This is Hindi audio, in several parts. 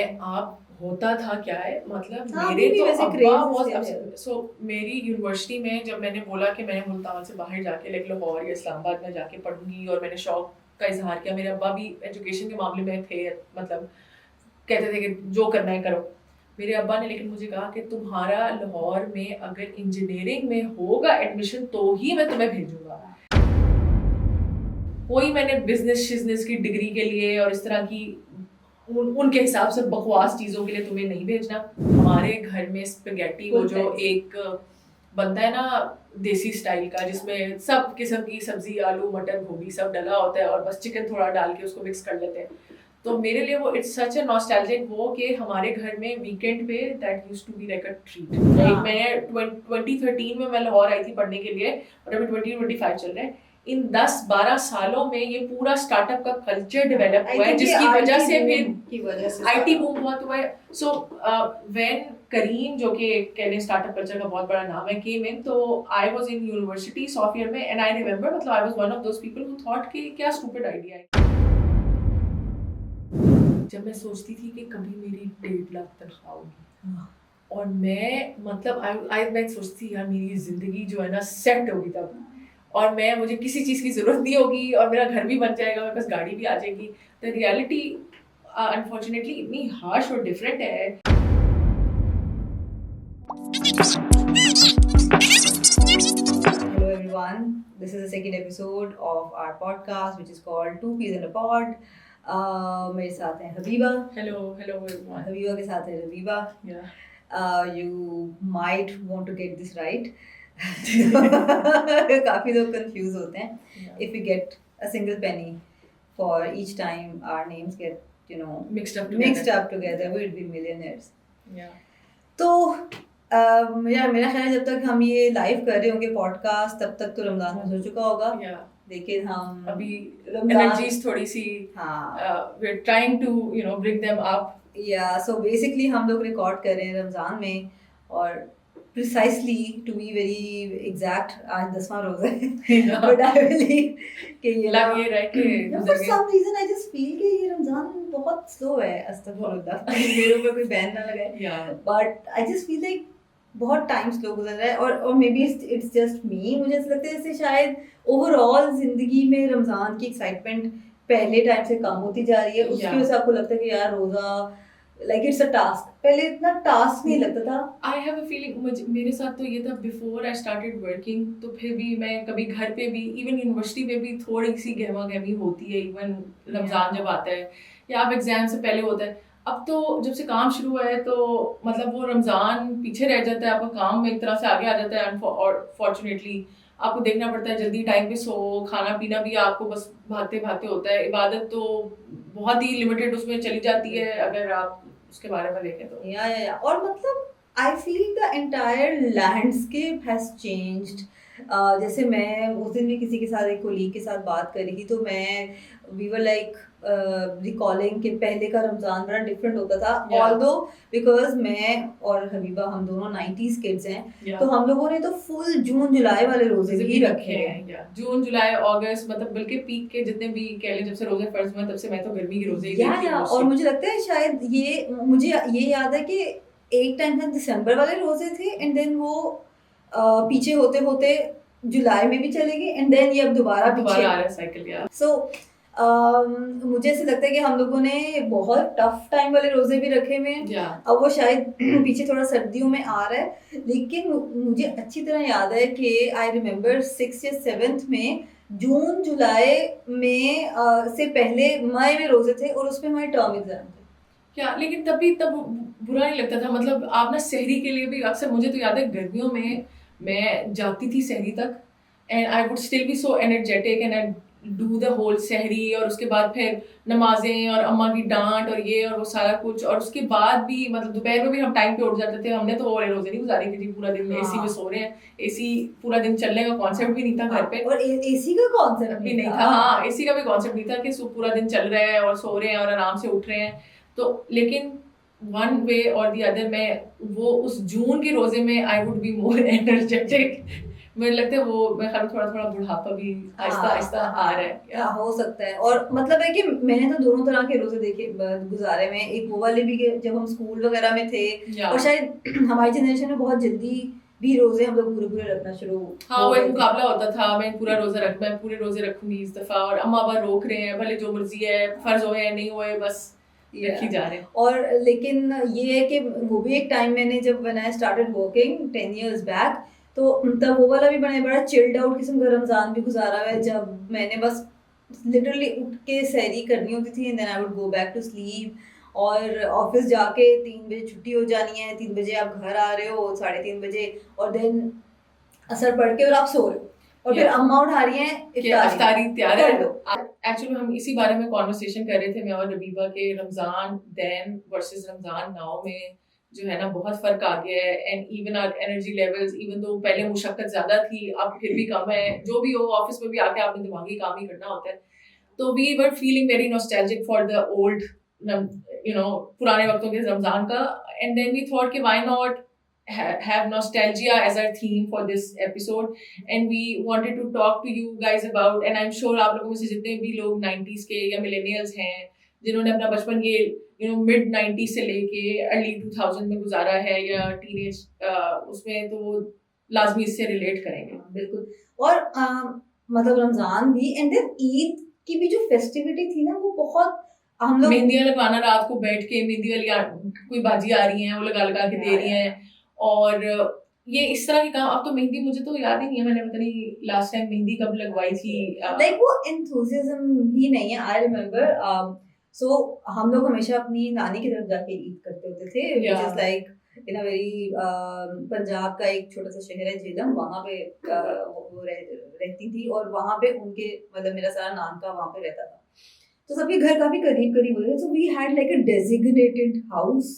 मैं आप होता था क्या है मतलब हाँ, मेरे अभी भी तो वैसे अब्बा क्रेज बहुत स्टिल है। सो मेरी यूनिवर्सिटी में जब मैंने बोला कि मैंने मुल्तान से बाहर जाके लाइक लाहौर या इस्लामाबाद में जाके पढ़ूंगी और मैंने शौक का इजहार किया। मेरे अब्बा भी एजुकेशन के मामले में थे, मतलब कहते थे कि जो करना है करो। मेरे अब्बा ने लेकिन मुझे कहा कि तुम्हारा लाहौर में अगर इंजीनियरिंग में होगा एडमिशन तो ही मैं तुम्हें भेजूंगा। कोई मैंने बिजनेस शिजनेस की डिग्री के लिए और इस तरह की उनके हिसाब से बकवास चीजों के लिए तुम्हें नहीं भेजना। हमारे घर में स्पेगेटी वो फुल जो वेज। एक बनता है ना देसी स्टाइल का, जिसमें सब किस्म की सब्जी आलू मटर गोभी सब डला होता है और बस चिकन थोड़ा डाल के उसको मिक्स कर लेते हैं। तो मेरे लिए वो इट्स सच ए नॉस्टैल्जिक वो कि हमारे घर में वीकेंड पे that used to be like a treat. Like मैं 2013 में मैं लाहौर आई थी पढ़ने के लिए और अभी 2025 चल रहा है। इन 10-12 सालों में ये पूरा स्टार्टअप का कल्चर डेवलप हुआ है, जिसकी वजह से फिर आईटी बूम बहुत हुआ है। सो व्हेन करीम जो कि कहने स्टार्टअप कल्चर का बहुत बड़ा नाम है केम इन, तो I was in university software में एंड आई रिमेंबर मतलब I was one of those people who thought कि क्या स्टूपिड आइडिया है। जब मैं सोचती थी कि कभी मेरी 1.5 लाख तनख्वाह होगी और मैं मतलब मैं सोचती थी यार मेरी जिंदगी जो है ना सेट होगी तब, और मुझे किसी चीज की जरूरत नहीं होगी और मेरा घर भी बन जाएगा, मेरे पास गाड़ी भी आ जाएगी। द रियलिटी अनफॉर्चुनेटली इतनी हार्श और डिफरेंट है। Hello everyone, this is the second episode of our podcast which is called Two Peas in a Pod. मेरे साथ हैं Habiba. Hello hello everyone. Habiba के साथ है रबीबा। You might want to get this right. काफी लोग कंफ्यूज होते हैं। If we get a single penny for each time our names get mixed up together, we'd be millionaires. तो यार मेरा ख्याल है जब तक हम ये लाइव कर रहे होंगे पॉडकास्ट तब तक तो रमजान हो चुका होगा। लेकिन हम अभी रमजान एनर्जीज थोड़ी सी we are trying to bring them up. So basically हम लोग रिकॉर्ड कर रहे हैं रमजान में और precisely to be very exact आज 10वां रोजा है। बट आई बिलीव कि ये लग ये रहा है कि for some reason I just feel कि ये रमजान बहुत स्लो है। अस्तगफुरुल्लाह मेरे ऊपर कोई बैन ना लगाए, but I just feel like बहुत टाइम स्लो गुजर रहा है। और मे बी इट्स जस्ट मी, मुझे ऐसा लगता है जैसे शायद ओवरऑल जिंदगी में रमजान की एक्साइटमेंट पहले टाइम से कम होती जा रही है। उसकी वजह से आपको लगता है कि यार रोजा लाइक इट्स अ टास्क, पहले इतना टास्क नहीं लगता था। आई हैव अ फीलिंग मेरे साथ तो ये था बिफोर आई स्टार्टेड वर्किंग, तो फिर भी मैं कभी घर पे भी इवन यूनिवर्सिटी पे भी थोड़ी सी गहमा गहमी होती है इवन रमजान जब आता है या अब एग्जाम से पहले होता है। अब तो जब से काम शुरू हुआ है तो मतलब वो रमजान पीछे रह जाता है, आपका काम एक तरह से आगे आ जाता है। और फॉर्चुनेटली आपको देखना पड़ता है जल्दी टाइम पे सो, खाना पीना भी आपको बस भागते भागते होता है। इबादत तो बहुत ही लिमिटेड उसमें चली जाती है अगर आप उसके बारे में देखें तो। या और मतलब I feel the entire landscape has changed. जैसे मैं उस दिन भी किसी के साथ एक कोलीग के साथ बात कर रही थी तो मैं वी वर लाइक रिकॉलिंग कि पहले का रमजान बड़ा डिफरेंट होता था। ऑल्दो बिकॉज मैं और हबीबा हम दोनों 90s किड्स हैं तो हम लोगों ने तो फुल जून जुलाई वाले रोजे भी रखे हैं। जून जुलाई अगस्त मतलब बल्कि पीक के जितने भी कह लें जब से रोजे फर्ज हुए तब से मैं तो गर्मी के रोजे ही और मुझे लगता है शायद मुझे ये याद है कि एक टाइम में दिसंबर वाले रोजे थे एंड देन वो पीछे होते होते जुलाई में भी चले गए एंड देन ये अब दोबारा आ रहा है साइकिल यार। सो मुझे ऐसे लगता है कि हम लोगों ने बहुत टफ टाइम वाले रोजे भी रखे हुए हैं। अब वो शायद पीछे थोड़ा सर्दियों में आ रहा है, लेकिन मुझे अच्छी तरह याद है कि आई रिमेम्बर 6th या 7th में जून जुलाई में से पहले मई में रोजे थे और उसमें हमारे टर्म एग्जाम थे क्या। लेकिन तब बुरा नहीं लगता था, मतलब आप ना सहरी के लिए भी अक्सर, मुझे तो याद है गर्मियों में मैं जाती थी सहरी तक and I would still be so energetic and I do the whole सहरी और उसके बाद फिर नमाजें और अम्मा की डांट और ये और वो सारा कुछ, और उसके बाद भी मतलब दोपहर में भी हम टाइम पे उठ जाते थे। हमने तो वो रोजे नहीं गुजारी थी पूरा दिन एसी में सो रहे हैं, एसी पूरा दिन चलने का कॉन्सेप्ट भी नहीं था घर पे, और एसी का कॉन्सेप्ट भी नहीं था। हाँ, एसी का भी कॉन्सेप्ट नहीं था कि पूरा दिन चल रहा है और सो रहे हैं और आराम से उठ रहे हैं। तो लेकिन वन वे और दी अदर मैं वो उस जून के रोजे में I would be more energetic मुझे लगता है वो मैं थोड़ा थोड़ा बुढ़ापा भी आहिस्ता आहिस्ता आ रहा है। हाँ, हो सकता है। और मतलब है कि मैंने तो दोनों तरह के रोजे देखे गुजारे में, एक वो वाले भी जब हम स्कूल वगैरह में थे, और शायद हमारी जनरेशन में बहुत जल्दी भी रोजे हम लोग पूरे पूरे रखना शुरू। हाँ, वो एक मुकाबला होता था, मैं पूरा रोजा मैं पूरे रोजे रखूंगी इस दफा, और अम्मा अब्बा रोक रहे हैं, भले जो मर्जी है, फर्ज हो या नहीं हुए, बस रखी जा रहे हैं। और लेकिन ये है कि वो भी एक टाइम मैंने जब when I started working 10 years back, तो तब वो वाला भी बड़ा चिल्ड आउट किस्म का रमजान भी गुजारा है, जब मैंने बस लिटरली उठ के सहरी करनी होती थी, and then I would go back to sleep, और ऑफिस जाके 3 बजे छुट्टी हो जानी है, 3 बजे आप घर आ रहे हो 3:30 बजे, और देन असर पढ़ के और आप सो रहे हो, और फिर अम्मा उठा रही हैं इफ्तारी तैयार है। एक्चुअली हम इसी बारे में कॉन्वर्सेशन कर रहे थे मैं और रबीबा के, Ramzan then versus Ramzan now में जो है ना बहुत फर्क आ गया है, and even our energy levels, even though पहले मुशक्कत ज्यादा थी, अब फिर भी कम है। जो भी हो, ऑफिस में भी आके आपने दिमागी काम ही करना होता है, तो we were feeling very nostalgic for the old, पुराने वक्तों के रमजान का, एंड देन वी थॉट कि why not have nostalgia as our theme for this episode, and we wanted to talk to you guys about, and I'm sure आप लोगों में से जितने भी लोग 90s के या millennials हैं, जिन्होंने अपना बचपन ये mid 90s से लेके early 2000 में गुजारा है या teenage उसमें, तो लाजमी इससे रिलेट करेंगे। बिल्कुल। और मतलब रमजान भी, एंड देन ईद की भी जो फेस्टिविटी थी ना, वो बहुत, हम लोग मेहंदियां लगवाना, रात को बैठ के मेहंदी वाली कोई बाजी आ रही है, वो लगा के दे रही है, और ये इस तरह के काम। अब तो मेहंदी मुझे तो याद ही नहीं है, मैंने पता नहीं लास्ट टाइम मेहंदी कब लगवाई थी। लाइक वो एंथुसियाज्म ही नहीं है। आई रिमेम्बर, सो हम लोग हमेशा अपनी नानी की तरफ जाके ईद करते होते थे, which is like in a very, Punjab का एक छोटा सा शहर है झेलम, वहाँ पे वो रहती थी, और वहाँ पे उनके मतलब मेरा सारा नानका वहाँ पे रहता था, तो सबके घर काफी करीब करीब हुए, so we had like a designated house,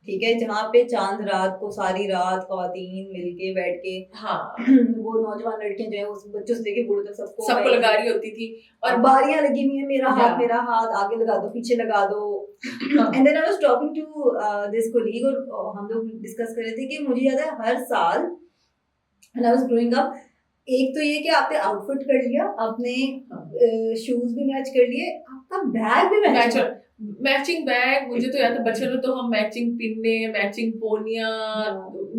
ठीक है, जहाँ पे चांद रात को सारी रात खवातीन मिलके बैठ के, हाँ वो नौजवान लड़कियां जो है उस बच्चों से लेके बूढ़े तक सबको लगा रही होती थी, और बारियां लगी हुई है, मेरा हाथ आगे लगा दो, पीछे लगा दो। And then I was talking to this colleague, और हम लोग डिस्कस कर रहे थे कि मुझे याद है हर साल when I was growing up, एक तो ये कि आपने आउटफिट कर लिया, आपने शूज भी मैच कर लिए, आपका बैग भी मैचिंग बैग। मुझे तो याद है बचपन में तो हम मैचिंग पिन्ने, मैचिंग पोनिया,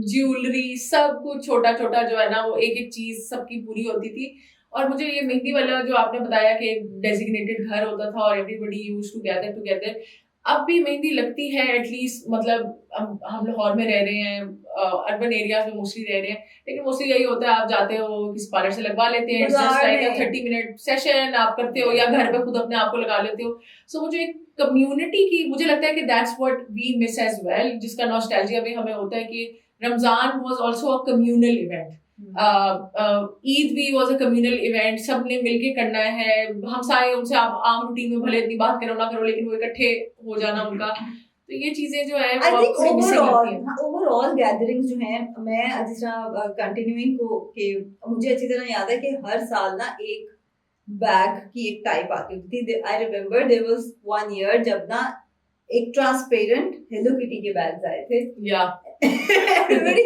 ज्वेलरी, सब कुछ छोटा छोटा जो है ना, वो एक एक चीज सबकी पूरी होती थी। और मुझे ये मेहंदी वाला जो आपने बताया कि एक डेजिग्नेटेड घर होता था और everybody used to gather together, अब भी मेहंदी लगती है एटलीस्ट, मतलब हम लाहौर में रह रहे हैं, अर्बन एरियाज में मोस्टली रह रहे हैं, लेकिन मोस्टली यही होता है, आप जाते हो किसी पार्लर से लगवा लेते हैं, जस्ट लाइक अ 30 मिनट सेशन आप करते हो, या घर पे खुद अपने आप को लगा लेते हो। सो मुझे एक कम्युनिटी की, मुझे लगता है कि that's what we miss as well, जिसका नॉस्टैल्जिया भी हमें होता है कि Ramzan was also a communal event, Eid भी वाज अ कम्युनल इवेंट, सबने मिलके करना है, हम सारे उनसे आप आम रूटीन में भले इतनी बात करो ना करो, लेकिन वो इकट्ठे हो जाना उनका, तो ये चीजें जो है आई थिंक ओवरऑल गैदरिंग्स जो हैं, मैं जिस तरह कंटिन्यूइंग को कि मुझे अच्छी तरह याद है कि हर साल ना एक बैग की एक टाइप आती थी। I remember there was one year जब ना एक ट्रांसपेरेंट हेलो किटी के बैग्स आए थे, या everybody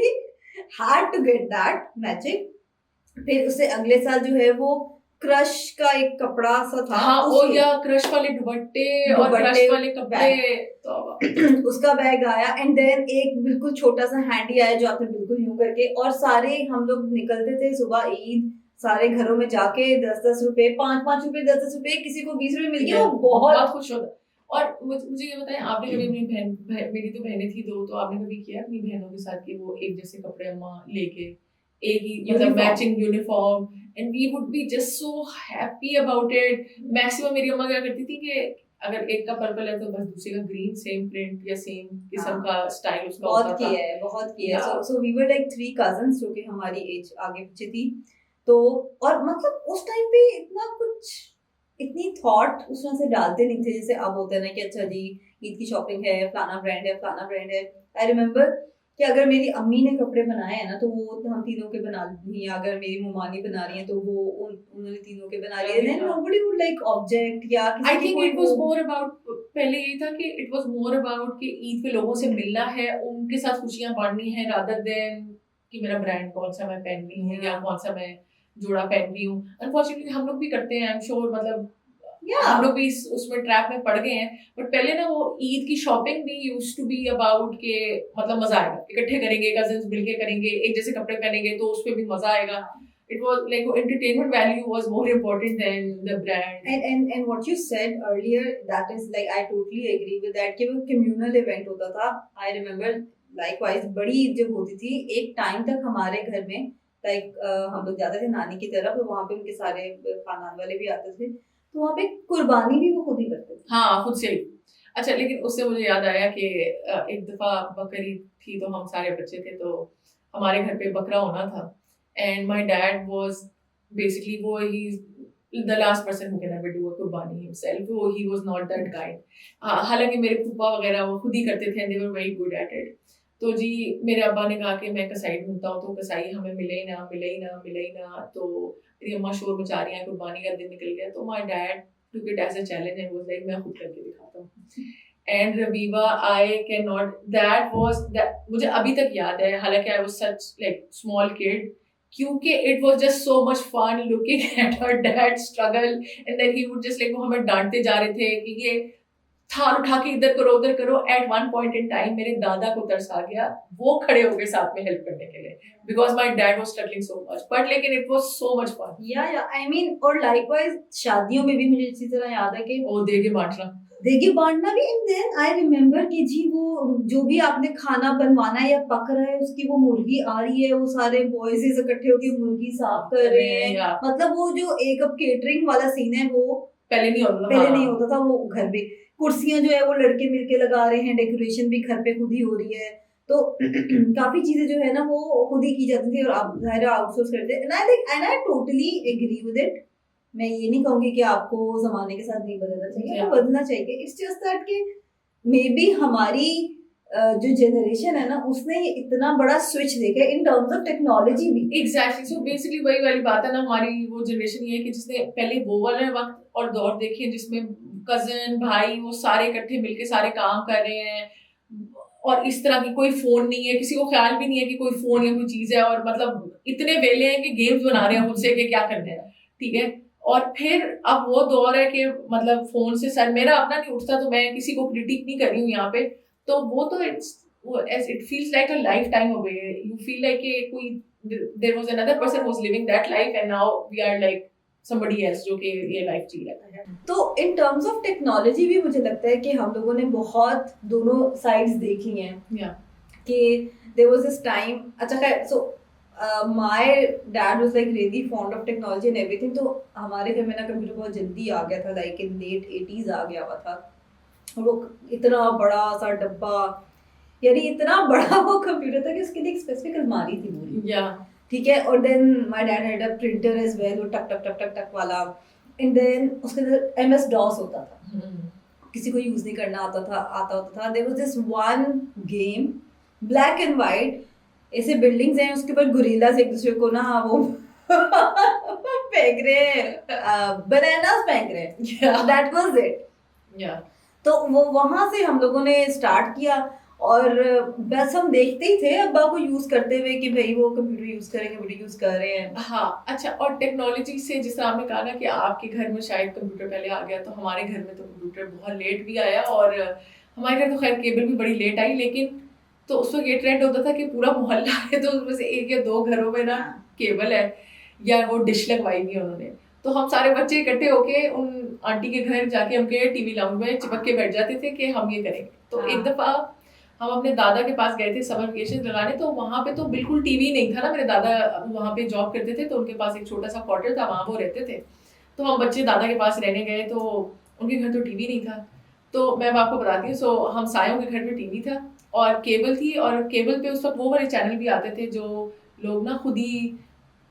had to get that matching. फिर उससे अगले साल जो है वो क्रश का एक कपड़ा सा था, हाँ, ओ या क्रश वाले दुपट्टे और क्रश वाले कपड़े, तो उसका बैग आया, एंड देन एक बिल्कुल छोटा सा हैंडी आया जो आपने बिल्कुल यूं करके, और सारे हम लोग निकलते थे सुबह ईद, सारे घरों में जाके 10-10 रुपए, 5-5 रुपए, 10-10 रुपए, किसी को 20 रुपए मिल गया, वो बहुत खुश होता। और मुझे ये बताएं, आपने कभी अपनी बहन, मेरी तो बहनें थी दो, तो आपने कभी किया अपनी बहनों के साथ कि वो एक जैसे कपड़े अम्मा लेके एक ही मतलब matching uniform, and we would be just so happy about it. Maximum मेरी अम्मा क्या करती थी कि अगर एक का पर्पल है तो बस दूसरे का ग्रीन, सेम प्रिंट या सेम किस्म का स्टाइल उसका होता था। बहुत किया है। So we were like 3 cousins जो कि हमारी एज आगे पीछे थी, तो और मतलब उस टाइम पे इतनी थॉट उस तरह से डालते नहीं थे जैसे अब होता है ना कि अच्छा जी ईद की शॉपिंग है, फलाना ब्रांड है। आई रिमेम्बर कि अगर मेरी अम्मी ने कपड़े बनाए हैं ना तो वो हम तीनों के बना ली, या अगर मेरी मुमानी बना रही है तो वो उन्होंने तीनों के बना लिए। Then nobody would like object या I think it was more about, पहले ये था कि इट वाज मोर अबाउट कि ईद पे लोगों से मिलना है, उनके साथ खुशियां बांटनी है, रादर देन कि मेरा ब्रांड कौन सा मैं पहन रही हूँ या Yeah. कौन सा मैं जोड़ा पहन रही हूँ। अनफॉर्चुनेटली हम लोग भी करते हैं, आई एम श्योर, मतलब Yeah. हम लोग भी उसमें ट्रैप में पड़ गए हैं। बट पहले ना वो ईद की शॉपिंग भी यूज्ड टू बी अबाउट के मतलब मजा आएगा, इकट्ठे करेंगे, कजिन्स मिलके करेंगे, एक जैसे कपड़े पहनेंगे तो उसपे भी मजा आएगा। It was like entertainment value was more important than the brand. And what you said earlier, that is like I totally agree with that कि वो communal event होता था. I remember likewise बड़ी ईद जब होती थी एक टाइम तक हमारे घर में like हम लोग जाते थे नानी की तरफ, वहाँ पे उनके सारे खानदान वाले भी आते थे, तो वहाँ पे कुर्बानी भी वो खुद ही करते थे। हाँ, खुद से ही। अच्छा, लेकिन उससे मुझे याद आया कि एक दफा बकरीद थी तो हम सारे बच्चे थे, तो हमारे घर पे बकरा होना था and my dad was basically वो ही the last person who can ever do a कुर्बानी himself. वो he was not that guy. हालांकि मेरे फूफा वगैरह वो खुद ही करते थे and they were very good at it. तो जी मेरे अब्बा ने कहा कि मैं कसाई ढूंढता हूँ, तो कसाई हमें मिले ही ना, तो मेरी अम्मा शोर मचा रही हैं, कुर्बानी का दिन निकल गया, तो my dad took it as a challenge and was like मैं खुद करके दिखाता हूँ। And Rabiba, I cannot, that मुझे अभी तक याद है, हालांकि I was such like small kid, क्योंकि it was just so much fun looking at her dad struggle and then he would just like वो हमें डांटते जा रहे थे कि ये थाल उठा के इधर करो उधर करो। At one point in time मेरे दादा को तरस आ गया, वो खड़े हो गए साथ में हेल्प करने के लिए because my dad was struggling so much, but लेकिन it was so much fun. I mean और likewise शादियों में भी मुझे इसी तरह याद है कि वो दे के बांटना भी। एंड देन आई रिमेम्बर कि जी वो जो भी आपने खाना बनवाना है या पक रहा है, उसकी वो मुर्गी आ रही है, वो सारे बॉयज इकट्ठे होकर मुर्गी साफ कर रहे हैं, मतलब वो जो एक अब केटरिंग वाला सीन है वो पहले नहीं होता था। वो घर पे कुर्सियां जो है वो लड़के मिलके लगा रहे हैं, डेकोरेशन भी घर पे खुद ही हो रही है, तो काफी चीजें जो है ना वो खुद ही की जाती थी और आप जाहिर आउटसोर्स करते। And I totally agree with it. मैं ये नहीं कहूंगी कि आपको जमाने के साथ नहीं बदलना चाहिए, तो बदलना चाहिए। इट्स जस्ट दैट कि मे बी हमारी जो जनरेशन है ना उसने इतना बड़ा स्विच देखा इन टर्म्स ऑफ टेक्नोलॉजी भी। एग्जैक्टली, सो बेसिकली वही वाली बात है ना, हमारी वो जनरेशन ये है कि जिसने पहले वो वाला वक्त और दौर देखे जिसमें कजन भाई वो सारे इकट्ठे मिलके सारे काम कर रहे हैं और इस तरह की कोई फोन नहीं है, किसी को ख्याल भी नहीं है कि कोई फोन या कोई चीज है, और मतलब इतने वेले हैं कि गेम्स बना रहे हैं खुद से कि क्या करने हैं, ठीक है। और फिर अब वो दौर है कि मतलब फोन से सर मेरा अपना नहीं उठता, तो मैं किसी को क्रिटिक नहीं कर रही हूँ यहाँ पे, तो वो तो it feels like a lifetime away. You feel like there was another person who was living that life and now we are like somebody else जो कि ये लाइफ जी रहा है। तो इन टर्म्स ऑफ टेक्नोलॉजी भी मुझे लगता है कि हम लोगों ने बहुत दोनों साइड्स देखी हैं कि there was this time, अच्छा खैर, so my dad was like really fond of technology and everything, तो हमारे घर में ना कंप्यूटर बहुत जल्दी आ गया था, like in late 80s आ गया हुआ था, और वो इतना बड़ा सा डब्बा, यानी इतना बड़ा वो कंप्यूटर था कि उसके लिए एक स्पेसिफिक अलमारी थी पूरी, ठीक है। और then my dad had a printer as well, वो टक टक टक टक टक वाला, एंड देन उसके अंदर MS DOS होता था, किसी को यूज नहीं करना आता था। There was this one game, black and white, ऐसे बिल्डिंग्स हैं, उसके ऊपर गुरिल्लास एक दूसरे को ना वो फेंक रहे हैं, बनानास फेंक रहे हैं, दैट वाज इट। तो वो वहां से हम लोगों ने स्टार्ट किया और बस हम देखते ही थे अब्बा को यूज करते हुए कि भाई वो कंप्यूटर यूज करेंगे, कंप्यूटर यूज कर रहे हैं। हाँ, अच्छा, और टेक्नोलॉजी से जिस तरह आपने कहा ना कि आपके घर में शायद कंप्यूटर पहले आ गया, तो हमारे घर में तो कंप्यूटर बहुत लेट भी आया, और हमारे घर तो खैर केबल भी बड़ी लेट आई, लेकिन तो उस वक्त ये ट्रेंड होता था कि पूरा मोहल्ला है तो उसमें से एक या दो घरों में ना केबल है या वो डिश लगवाई हुई है उन्होंने, तो हम सारे बच्चे इकट्ठे होके उन आंटी के घर जाके उनके टीवी लाउंज में चिपक के बैठ जाते थे कि हम ये करेंगे। तो एक दफा हम अपने दादा के पास गए थे समर वेकेशन लगाने, तो वहाँ पे तो बिल्कुल टीवी नहीं था ना, मेरे दादा वहाँ पे जॉब करते थे तो उनके पास एक छोटा सा क्वार्टर था, वहाँ वो रहते थे, तो हम बच्चे दादा के पास रहने गए, तो उनके घर तो टीवी नहीं था। तो मैं आपको बताती हूँ, सो हम सायों के घर में टीवी था और केबल थी, और केबल पे उस वक्त वो वाले चैनल भी आते थे जो लोग ना खुद ही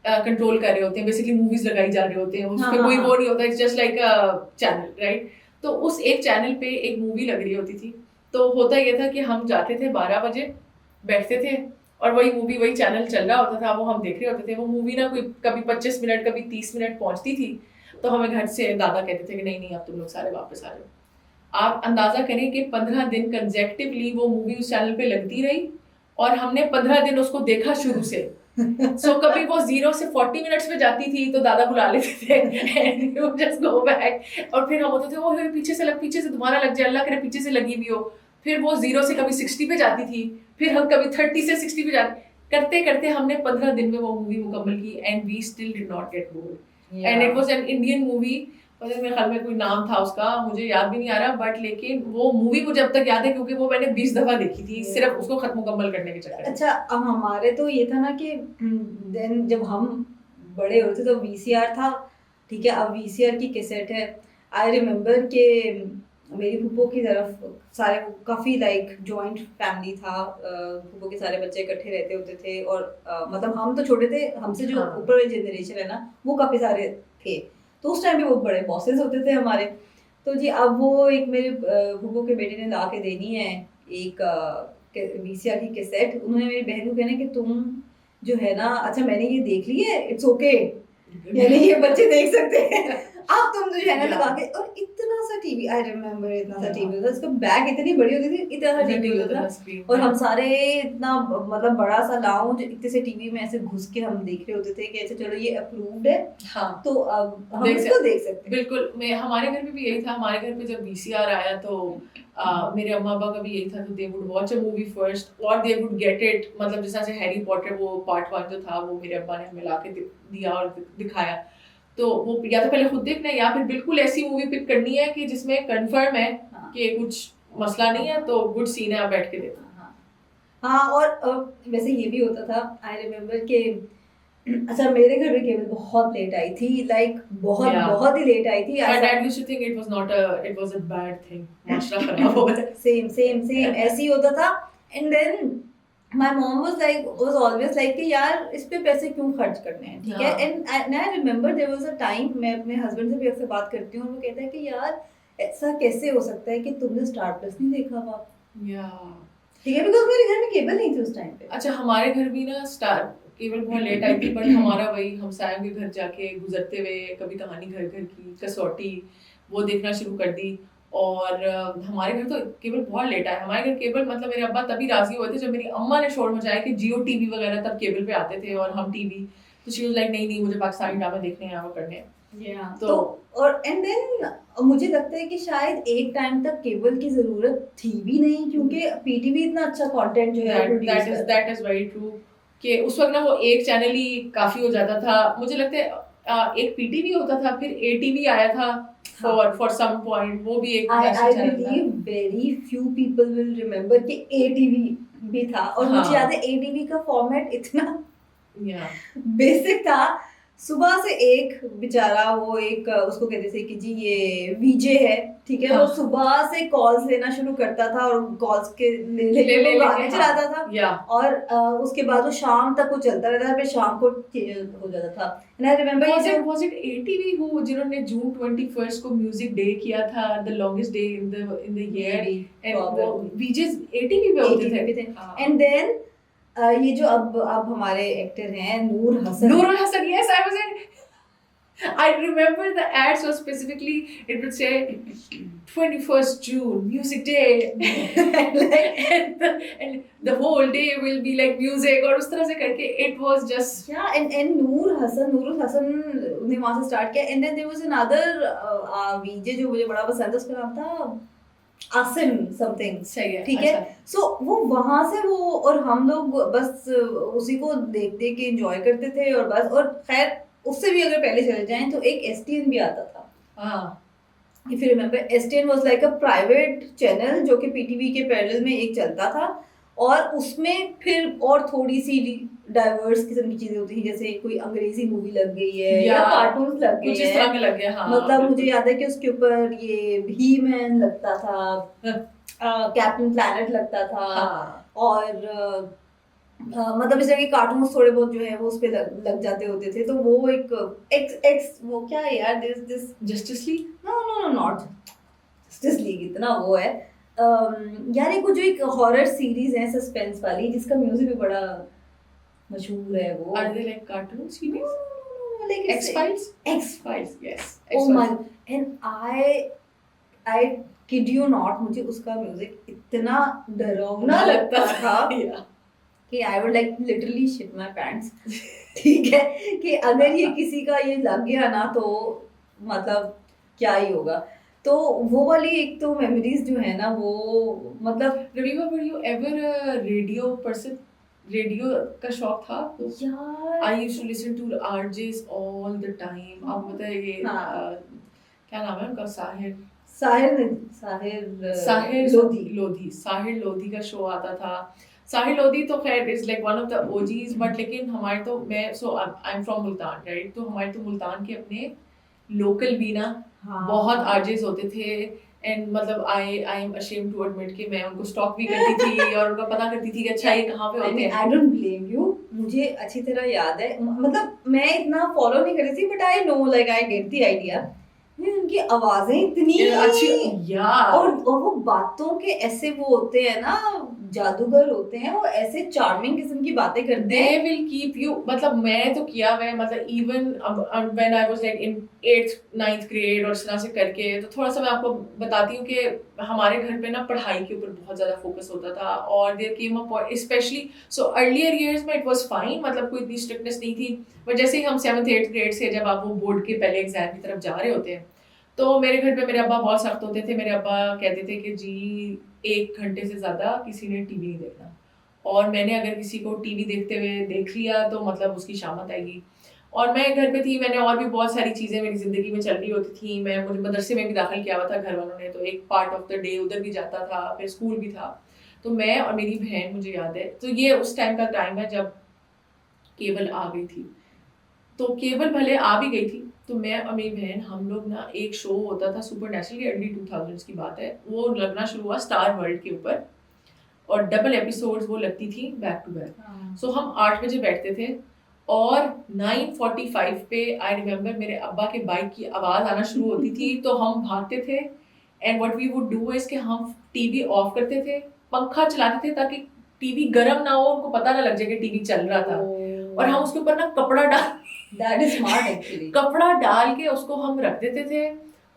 कंट्रोल कर रहे होते हैं, बेसिकली मूवीज लगाई जा रहे होते हैं, उसपे कोई वो नहीं होता, it's just like a channel, right. तो उस एक चैनल पे एक मूवी लग रही होती थी, तो होता ये था कि हम जाते थे 12 बजे, बैठते थे और वही मूवी वही चैनल चल रहा होता था, वो हम देख रहे होते थे। वो मूवी ना कोई कभी 25 मिनट कभी 30 मिनट पहुंचती थी, तो हमें घर से दादा कहते थे कि नहीं अब तुम लोग सारे वापस आ जाओ। आप अंदाजा करें कि 15 दिन कंसेक्टिवली वो मूवी उस चैनल पे लगती रही और हमने 15 दिन उसको देखा शुरू से। So कभी वो 0 से 40 मिनट्स में जाती थी तो दादा बुला लेते थे and you just go back। और फिर हम होते थे वो पीछे से दोबारा लग जाए, अल्लाह करे पीछे से लगी भी हो। फिर वो 0 से कभी 60 पे जाती थी, फिर हम कभी 30 से 60 पे जाते, करते करते हमने 15 दिन में वो मूवी मुकम्मल की and we still did not get bored. And it was an Indian movie, मतलब मेरे ख्याल में कोई नाम था उसका, मुझे याद भी नहीं आ रहा, बट लेकिन वो मूवी मुझे अब तक याद है क्योंकि वो मैंने 20 दफा देखी थी सिर्फ उसको खत्म मुकम्मल करने के चक्कर में। अच्छा, अब हमारे तो ये था ना कि देन जब हम बड़े होते तो वीसीआर था, ठीक है, अब वीसीआर की कैसेट है। आई रिमेम्बर कि मेरी फूफो की तरफ सारे काफ़ी लाइक जॉइंट फैमिली था, फूफो के सारे बच्चे इकट्ठे रहते होते थे और मतलब हम तो छोटे थे, हमसे जो हाँ। ऊपर वाली जनरेशन है ना वो काफ़ी सारे थे, तो उस टाइम पे वो बड़े बॉसेस होते थे हमारे। तो जी अब वो एक मेरे फूफो के बेटे ने ला के देनी है एक वीसीआर की कैसेट। उन्होंने मेरी बहन को कहना कि तुम जो है ना, अच्छा मैंने ये देख ली है, इट्स ओके, यानी ये बच्चे देख सकते हैं, अब तुम जो है ना लगा के। और इतना सा टीवी, आई रिमेम्बर इतना सा टीवी था, उसका बैग इतनी बड़ी होती थी, इतना सा टीवी होता था और हम सारे इतना मतलब बड़ा सा लाउंज, इतने से टीवी में ऐसे घुस के हम देख रहे होते थे कि अच्छा चलो ये अप्रूव्ड है, हाँ तो अब हम इसको देख सकते हैं। बिल्कुल, मैं हमारे घर पे भी यही था। हमारे घर पे जब वीसीआर आया तो मेरे अम्मा अब्बा का भी यही था, तो they would watch a movie first और दे वुड गेट इट, मतलब जैसे हैरी पॉटर वो पार्ट 1 जो था वो मेरे अब्बा ने हमें ला के दिया और दिखाया, तो वो या तो पहले खुद देखना है या फिर बिल्कुल ऐसी मूवी पिक करनी है कि जिसमें कंफर्म है कि कुछ मसला नहीं है, तो गुड सीन है, आप बैठ के देखो। हाँ, और वैसे ये भी होता था, आई रिमेम्बर कि अच्छा मेरे घर में केबल बहुत लेट आई थी, लाइक बहुत ही लेट आई थी। My dad used to think it was a bad thing, माशरा खराब हो गया। सेम ऐसे ही होता था। And then my mom was always like कि यार इस पे पैसे क्यों खर्च करने हैं, ठीक है। And I remember there was a time, मैं अपने हस्बैंड से भी अक्सर बात करती हूँ और वो कहता है कि यार ऐसा कैसे हो सकता है कि तुमने स्टार प्लस नहीं देखा बाप, ठीक है, बिकॉज़ मेरे घर में केबल नहीं थी उस टाइम पे। अच्छा, हमारे घर भी ना स्टार केबल बहुत लेट आई थी, बट हमारा वही हम सायम के घर जाके गुजरते हुए कभी कहानी घर घर की कसौटी वो देखना शुरू कर दी। और हमारे घर तो केबल बहुत लेट आया। हमारे घर केबल मतलब मेरे अब्बा तभी राजी हुए थे जब मेरी अम्मा ने शोर मचाया कि जियो टीवी वगैरह तब केबल पे आते थे और हम टीवी, तो शी वाज लाइक नहीं मुझे पाकिस्तानी ड्रामा देखने हैं, वो करने हैं। तो और एंड देन मुझे लगता है कि शायद एक टाइम तक केबल की जरूरत थी भी नहीं, क्योंकि पीटीवी इतना अच्छा कंटेंट जो है दैट इज वेरी ट्रू कि उस वक्त ना वो एक चैनल ही काफी हो जाता था। मुझे लगता है एक पीटीवी होता था, फिर एटीवी आया था for some point, वो भी एक I believe very few people will remember कि एटीवी भी था। और मुझे याद है एटीवी का फॉर्मेट इतना बेसिक था, सुबह से एक बेचारा वो एक उसको कहते थे कि जी ये वीजे है, ठीक है, वो सुबह से कॉल्स लेना शुरू करता था और कॉल्स के ले गाने चलाता था और उसके बाद वो शाम तक वो चलता रहता था, फिर शाम को हो जाता था। And I remember was it ATV who जिन्होंने जून 21 को म्यूजिक डे किया था, the longest day in the year, and वो वीजेस एटीवी पे होते थे। एंड देन ये जो अब हमारे एक्टर हैं नूर Hasan, yes, I remember the ads were specifically, it would say 21st June music day and the whole day will be like music, और उस तरह से करके it was just and नूर हसन ने वहां से स्टार्ट किया। And then there was another VJ जो मुझे बड़ा पसंद है, उसका नाम था आसिम समथिंग, सही है, ठीक है। सो वो वहां से वो और हम लोग बस उसी को देख के एंजॉय करते थे और बस। और खैर उससे भी अगर पहले चले जाएं तो एक एसटीएन भी आता था, if you remember. STN was like a private channel जो कि पीटीवी के पैरेलल में एक चलता था और उसमें फिर और थोड़ी सी डाइवर्स किस्म की चीजें होती थी, जैसे कोई अंग्रेजी मूवी लग गई है या कार्टून लग गए हैं, मतलब मुझे याद है कि उसके ऊपर ये ही मैन लगता था, कैप्टन प्लैनेट लगता था, और मतलब इस तरह के कार्टून थोड़े बहुत जो है वो उस पे लग जाते होते थे। तो वो एक वो क्या है यार, this Justice League, no not Justice League, इतना वो है यार, एक जो एक हॉरर सीरीज है सस्पेंस वाली जिसका म्यूजिक भी बड़ा मशहूर है, वो are they like cartoon series like X-Files, yes. Oh my, and I kid you not, मुझे उसका म्यूजिक इतना डरावना लगता था कि I would like literally shit my pants, ठीक है, कि अगर ये किसी का ये लग गया ना तो मतलब क्या ही होगा। तो वो वाली एक तो मेमोरीज जो है ना वो मतलब रवीवा, were you ever radio person? Radio का शौक था तो यार I used to listen to RJs all the time. आपको पता है ये हाँ। क्या नाम है उनका, साहिर साहिर लोधी। साहिर लोधी का शो आता था। साहिर लोधी तो खैर is like one of the OGs, but लेकिन हमारे तो मैं so I am from Multan, right? तो हमारे तो मुल्तान के अपने लोकल भी ना बहुत आरजेस होते थे। एंड मतलब I am ashamed to admit कि मैं उनको स्टॉक भी करती थी और उनका पता करती थी कि अच्छा ये कहाँ पे होते हैं। आई डोंट ब्लेम यू, मुझे अच्छी तरह याद है, मतलब मैं इतना फॉलो नहीं कर रही थी but I know like I get the idea. उनकी आवाजें इतनी अच्छी और वो बातों के ऐसे वो होते हैं ना, जादूगर होते हैं वो, ऐसे चार्मिंग किस्म की बातें करते हैं। They will keep you, मतलब मैं तो किया हुआ है, मतलब even when I was like in 8th 9th grade और इस तरह से करके, तो थोड़ा सा मैं आपको बताती हूँ कि हमारे घर पे ना पढ़ाई के ऊपर बहुत ज़्यादा फोकस होता था। और there came a point especially so earlier years में it was fine, मतलब कोई इतनी स्ट्रिक्टनेस नहीं थी। पर जैसे ही हम 7th 8th ग्रेड से जब आप वो बोर्ड के पहले एग्जाम की तरफ जा रहे होते हैं, तो मेरे घर पे मेरे अब्बा बहुत सख्त होते थे। मेरे अब्बा कहते थे कि जी 1 घंटे से ज़्यादा किसी ने टीवी नहीं देखना, और मैंने अगर किसी को टीवी देखते हुए देख लिया तो मतलब उसकी शामत आएगी। और मैं घर पे थी, मैंने और भी बहुत सारी चीज़ें मेरी ज़िंदगी में चल रही होती थी। मुझे मदरसे में भी दाखिल किया हुआ था घर वालों ने, तो एक पार्ट ऑफ द डे उधर भी जाता था, फिर स्कूल भी था। तो मैं और मेरी बहन, मुझे याद है, तो ये उस टाइम का टाइम है जब केबल आ गई थी। तो केबल भले आ भी गई थी, तो मैं और मेरी बहन हम लोग ना, एक शो होता था सुपर नेचुरल की, अर्ली 2000s की बात है, वो लगना शुरू हुआ स्टार वर्ल्ड के ऊपर, और डबल एपिसोड्स वो लगती थी बैक टू बैक। सो हम 8 बजे बैठते थे और 9:45 पे आई रिमेम्बर मेरे अब्बा के बाइक की आवाज़ आना शुरू होती थी, तो हम भागते थे। And what we would do is कि हम टीवी ऑफ करते थे, पंखा चलाते थे ताकि टीवी गर्म ना हो, उनको पता ना लग जाए कि टीवी चल रहा था। और हम उसके ऊपर ना कपड़ा डाल That is smart actually. कपड़ा डाल के उसको हम रख देते थे,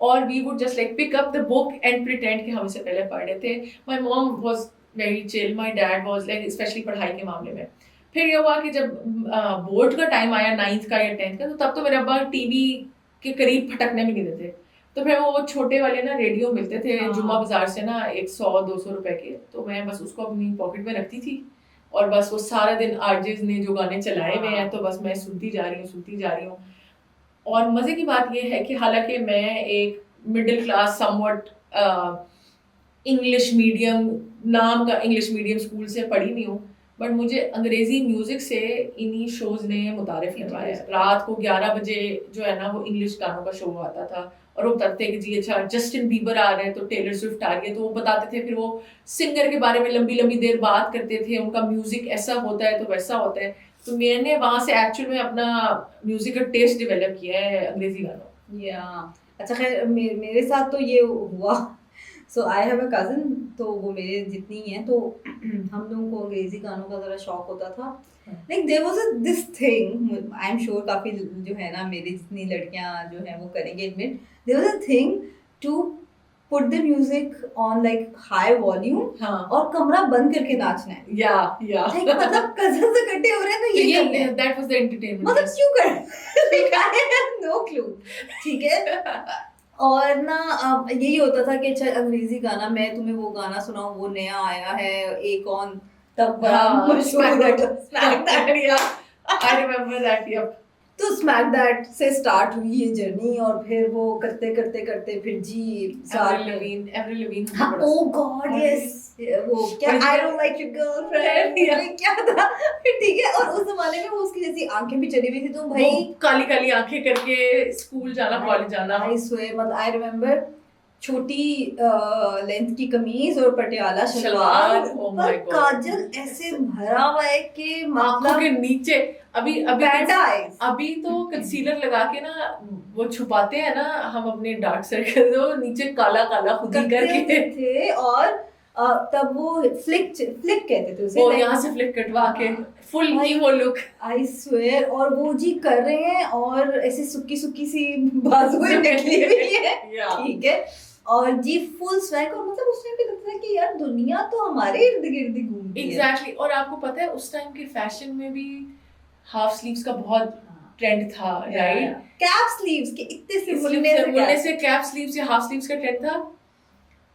और we would just like pick up the book and pretend कि हम इसे पहले पढ़ रहे थे। My mom was very chill, my dad was like, specially पढ़ाई के मामले में। फिर ये हुआ कि जब बोर्ड का टाइम आया 9th का या 10th का, तो तब तो मेरे अब्बा टीवी के करीब फटकने भी नहीं देते। तो फिर वो छोटे वाले ना रेडियो मिलते थे जुम्मा बाजार से ना, 100-200 रुपए के, तो मैं बस उसको अपनी पॉकेट में रखती थी, और बस वो सारा दिन आरजेस ने जो गाने चलाए हुए हैं तो बस मैं सुनती जा रही हूँ। और मज़े की बात ये है कि हालांकि मैं एक middle class somewhat English medium नाम का इंग्लिश मीडियम स्कूल से पढ़ी हुई हूँ, बट मुझे अंग्रेज़ी म्यूज़िक से इन्हीं शोज़ ने मुतारिफ करवाया। रात को 11 बजे जो है ना वो इंग्लिश गानों का शो आता था, और वो बताते थे कि जी अच्छा जस्टिन बीबर आ रहे हैं, तो टेलर स्विफ्ट आ रही है, तो वो बताते थे। फिर वो सिंगर के बारे में लंबी लंबी देर बात करते थे, उनका म्यूज़िक ऐसा होता है तो वैसा होता है। तो मैंने वहाँ से एक्चुअल में अपना म्यूज़िक का टेस्ट डेवलप किया है अंग्रेज़ी गानों। या अच्छा, खैर मेरे साथ तो ये हुआ। सो आई हैव अ कज़न, तो वो मेरे जितनी ही हैं, तो हम लोगों को अंग्रेजी गानों का ज़रा शौक होता था। Like there was this thing, I am sure काफ़ी जो है ना मेरी जितनी लड़कियां जो हैं वो करेंगे admit, there was a thing to put the music on like high volume और कमरा बंद करके नाचना है। या like, मतलब कज़न से इकट्ठे हो रहे हैं तो ये दैट वाज द एंटरटेनमेंट। मतलब क्यों कर आई हैव नो क्लू, ठीक है। और ना यही होता था कि अच्छा अंग्रेजी गाना, मैं तुम्हें वो गाना सुनाऊं, वो नया आया है एक ऑन, तब बड़ा मशहूर स्मैक दैट, या आई रिमेंबर दैट। या तो स्मैक दैट से स्टार्ट हुई ये जर्नी, और फिर वो करते करते करते फिर जी एवरी लवीन ओह गॉड यस, वो क्या I don't like your girlfriend क्या था, ठीक है। और उस जमाने में वो उसकी जैसी आंखें भी चली हुई थी, तो भाई काली काली आंखें करके स्कूल जाना, कॉलेज जाना। आई स्वेयर, मतलब आई रिमेंबर छोटी लेंथ की कमीज और पटियाला शलवार, ऊपर काजल ऐसे भरा हुआ है कि आंखों के नीचे अभी अभी तो कंसीलर लगा के ना वो छुपाते हैं ना हम अपने डार्क सर्कल, तो नीचे काला काला खुद ही करके थे। और तब वो फ्लिक कहते थे उसे, वो यहाँ से फ्लिक कटवा के फुल ही वो लुक, आई स्वेयर। और वो जी कर रहे हैं और ऐसे सुक्की सुक्की सी बाजुएं निकली हुई है, ठीक है। और जी फुल स्वैग, और मतलब उस टाइम पे लगता है कि यार दुनिया तो हमारे इर्द गिर्द ही घूमती है। एग्जैक्टली। और आपको पता है उस टाइम के फैशन में भी हाफ स्लीव्स का बहुत ट्रेंड था, राइट? कैप स्लीव्स के इतने से मुन्ने से कैप स्लीव्स या हाफ स्लीव्स का ट्रेंड था।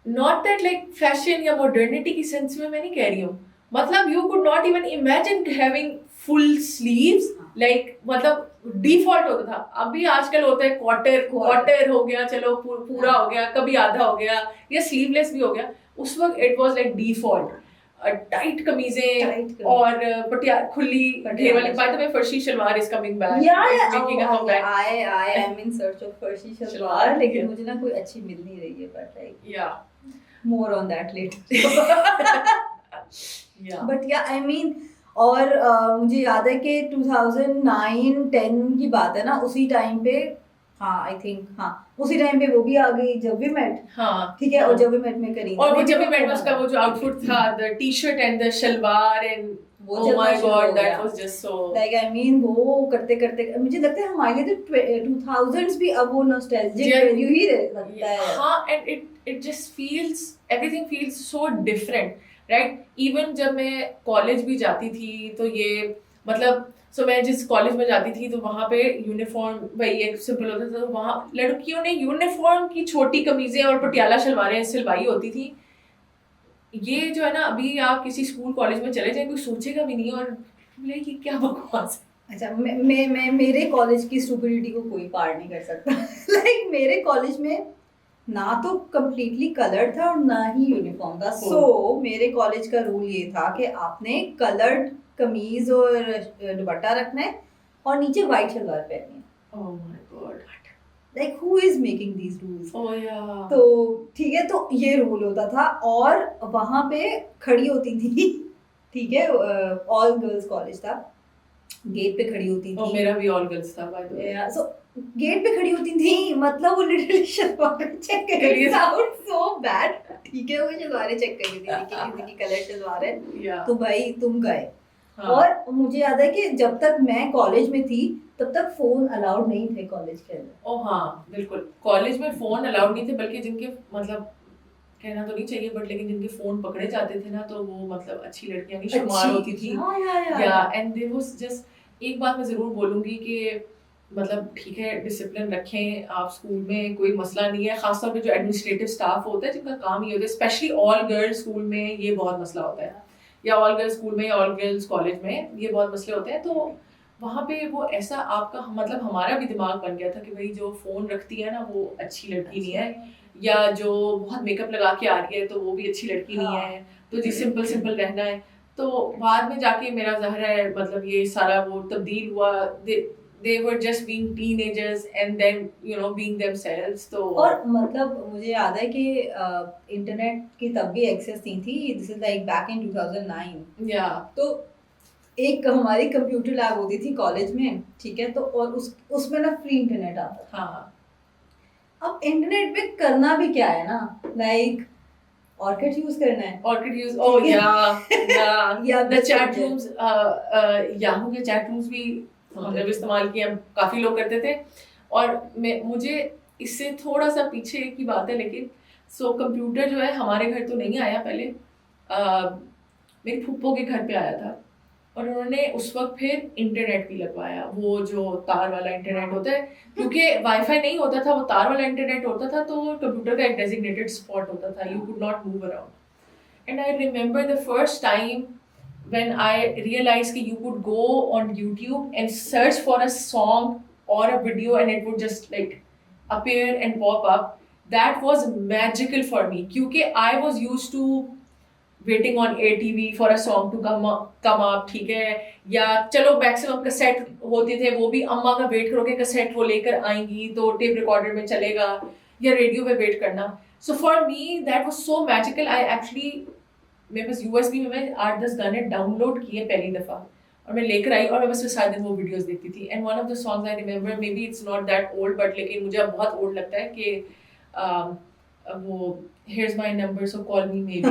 नॉट दैट लाइक फैशन या मॉडर्निटी की सेंस में मैं नहीं कह रही हूँ, मतलब you could not even imagine having full sleeves, like मतलब डिफॉल्ट होता था। अभी आजकल होता है क्वार्टर हो गया, चलो पूरा हो गया, कभी आधा हो गया, या स्लीवलेस भी हो गया। उस वक्त it was like default tight कमीजें और खुली घेर वाली। By the way farshi shalwar is coming back, making a comeback. I am in search of farshi shalwar, लेकिन मुझे ना कोई अच्छी मिल नहीं रही है, but like yeah more on that later. But yeah I mean, और मुझे याद है कि 2009-10 की बात है ना, उसी टाइम पे, हाँ आई थिंक, हाँ उसी टाइम पे वो भी आ गई जब वी मेट। हाँ ठीक है, और जब वी मेट में करीना, और वो जब वी मेट में उसका वो जो आउटफिट था, the T shirt and the shalwar, and oh my god, that was just so like I mean, वो करते करते मुझे लगता है हमारे लिए तो 2000s भी अब वो नॉस्टैल्जिक वैल्यू ही लगता है। हाँ, and it just feels, everything feels so different, right? Even जब मैं कॉलेज भी जाती थी तो ये मतलब मैं जिस कॉलेज में जाती थी तो वहाँ पे यूनिफॉर्म वही एक सिंपल होता था, तो वहाँ लड़कियों ने यूनिफॉर्म की छोटी कमीजें और पटियाला शलवारें सिलवाई होती थी। ये जो है ना, अभी आप किसी स्कूल कॉलेज में चले जाए कोई सोचेगा भी नहीं, और कि क्या बकवास है। अच्छा, मैं मेरे कॉलेज की स्टुपिडिटी को कोई पार नहीं कर सकता। लाइक मेरे कॉलेज में ना तो कम्प्लीटली कलर्ड था और ना ही यूनिफॉर्म था। सो मेरे कॉलेज का रूल ये था कि आपने कलर्ड कमीज और दुपट्टा रखना है और नीचे व्हाइट शलवार पहननी है। Oh my God, like who is making these rules? तो ठीक है, तो ये रूल होता था, और वहां पे खड़ी होती थी, ठीक है, ऑल गर्ल्स कॉलेज था, गेट पे खड़ी होती थी। मेरा भी ऑल गर्ल्स था bye the way. So gate पे खड़ी होती थी, मतलब वो लिटरली शलवारें चेक कर रही थी। साउंड सो बैड, ठीक है, वो शलवारें चेक कर रही थी कि किसी की कलर शलवार है, तो भाई तुम गए। और मुझे याद है कि जब तक मैं कॉलेज में थी तब तक फोन अलाउड नहीं थे कॉलेज के अंदर। ओ हाँ बिल्कुल, कॉलेज में फोन अलाउड नहीं थे, बल्कि जिनके मतलब कहना तो नहीं चाहिए बट लेकिन जिनके फोन पकड़े जाते थे ना, तो वो मतलब अच्छी लड़कियां की शुमार होती थी। या एंड देयर वाज जस्ट एक बात मैं जरूर बोलूंगी कि मतलब ठीक है, डिसिप्लिन रखें आप स्कूल में, कोई मसला नहीं है। खासतौर पे जो एडमिनिस्ट्रेटिव स्टाफ होता है जिनका काम ही होता है, स्पेशली ऑल गर्ल्स स्कूल में ये बहुत मसला होता है, या ऑल गर्ल्स स्कूल में या ऑल गर्ल्स कॉलेज में ये बहुत मसले होते हैं। तो वहाँ पे वो ऐसा आपका मतलब हमारा भी दिमाग बन गया था कि भाई जो फ़ोन रखती है ना वो अच्छी लड़की नहीं है, या जो बहुत मेकअप लगा के आ रही है तो वो भी अच्छी लड़की नहीं है, तो जी सिंपल सिंपल रहना है। तो बाद में जाके मेरा ज़ाहिर है मतलब ये सारा वो तब्दील हुआ, they were just being teenagers and then you know being themselves। तो और मतलब मुझे याद है कि इंटरनेट की तब भी एक्सेस नहीं थी, this is like back in 2009। या तो एक हमारी कंप्यूटर लैब होती थी कॉलेज में, ठीक है, तो और उसमें ना फ्री इंटरनेट आता था। हाँ, अब इंटरनेट पे करना भी क्या है ना, लाइक ऑर्किड यूज करना है, ऑर्किड यूज, ओह या द चैट रूम्स, याहू के चैट रूम्स भी हमने भी इस्तेमाल किया, काफी लोग करते थे। और मुझे इससे थोड़ा सा पीछे की बात है, लेकिन कंप्यूटर जो है हमारे घर तो नहीं आया पहले, मेरी फूफो के घर पे आया था, और उन्होंने उस वक्त फिर इंटरनेट भी लगवाया, वो जो तार वाला इंटरनेट होता है, क्योंकि वाईफाई नहीं होता था, वो तार वाला इंटरनेट होता था, तो कंप्यूटर का एक डेजिग्नेटेड स्पॉट होता था, you could not move around. And I remember the first time when I realized that you could go on YouTube and search for a song or a video and it would just like appear and pop up. That was magical for me क्योंकि I was used to waiting on ATV for a song to come up, ठीक है, या चलो मैक्सिमम कैसेट होते थे, वो भी अम्मा का वेट करो कि कैसेट वो लेकर आएंगी तो टेप रिकॉर्डर में चलेगा, या रेडियो पे वेट करना। So for me that was so magical। I actually मेरे पास USB में मैं 8-10 गाने डाउनलोड किए पहली दफ़ा, और मैं लेकर आई और मैं बस सारे दिन वो वीडियोस देखती थी। And one of the songs I remember, may be it's not that old but लेकिन मुझे अब बहुत ओल्ड लगता है, कि वो here's my number, so call me maybe.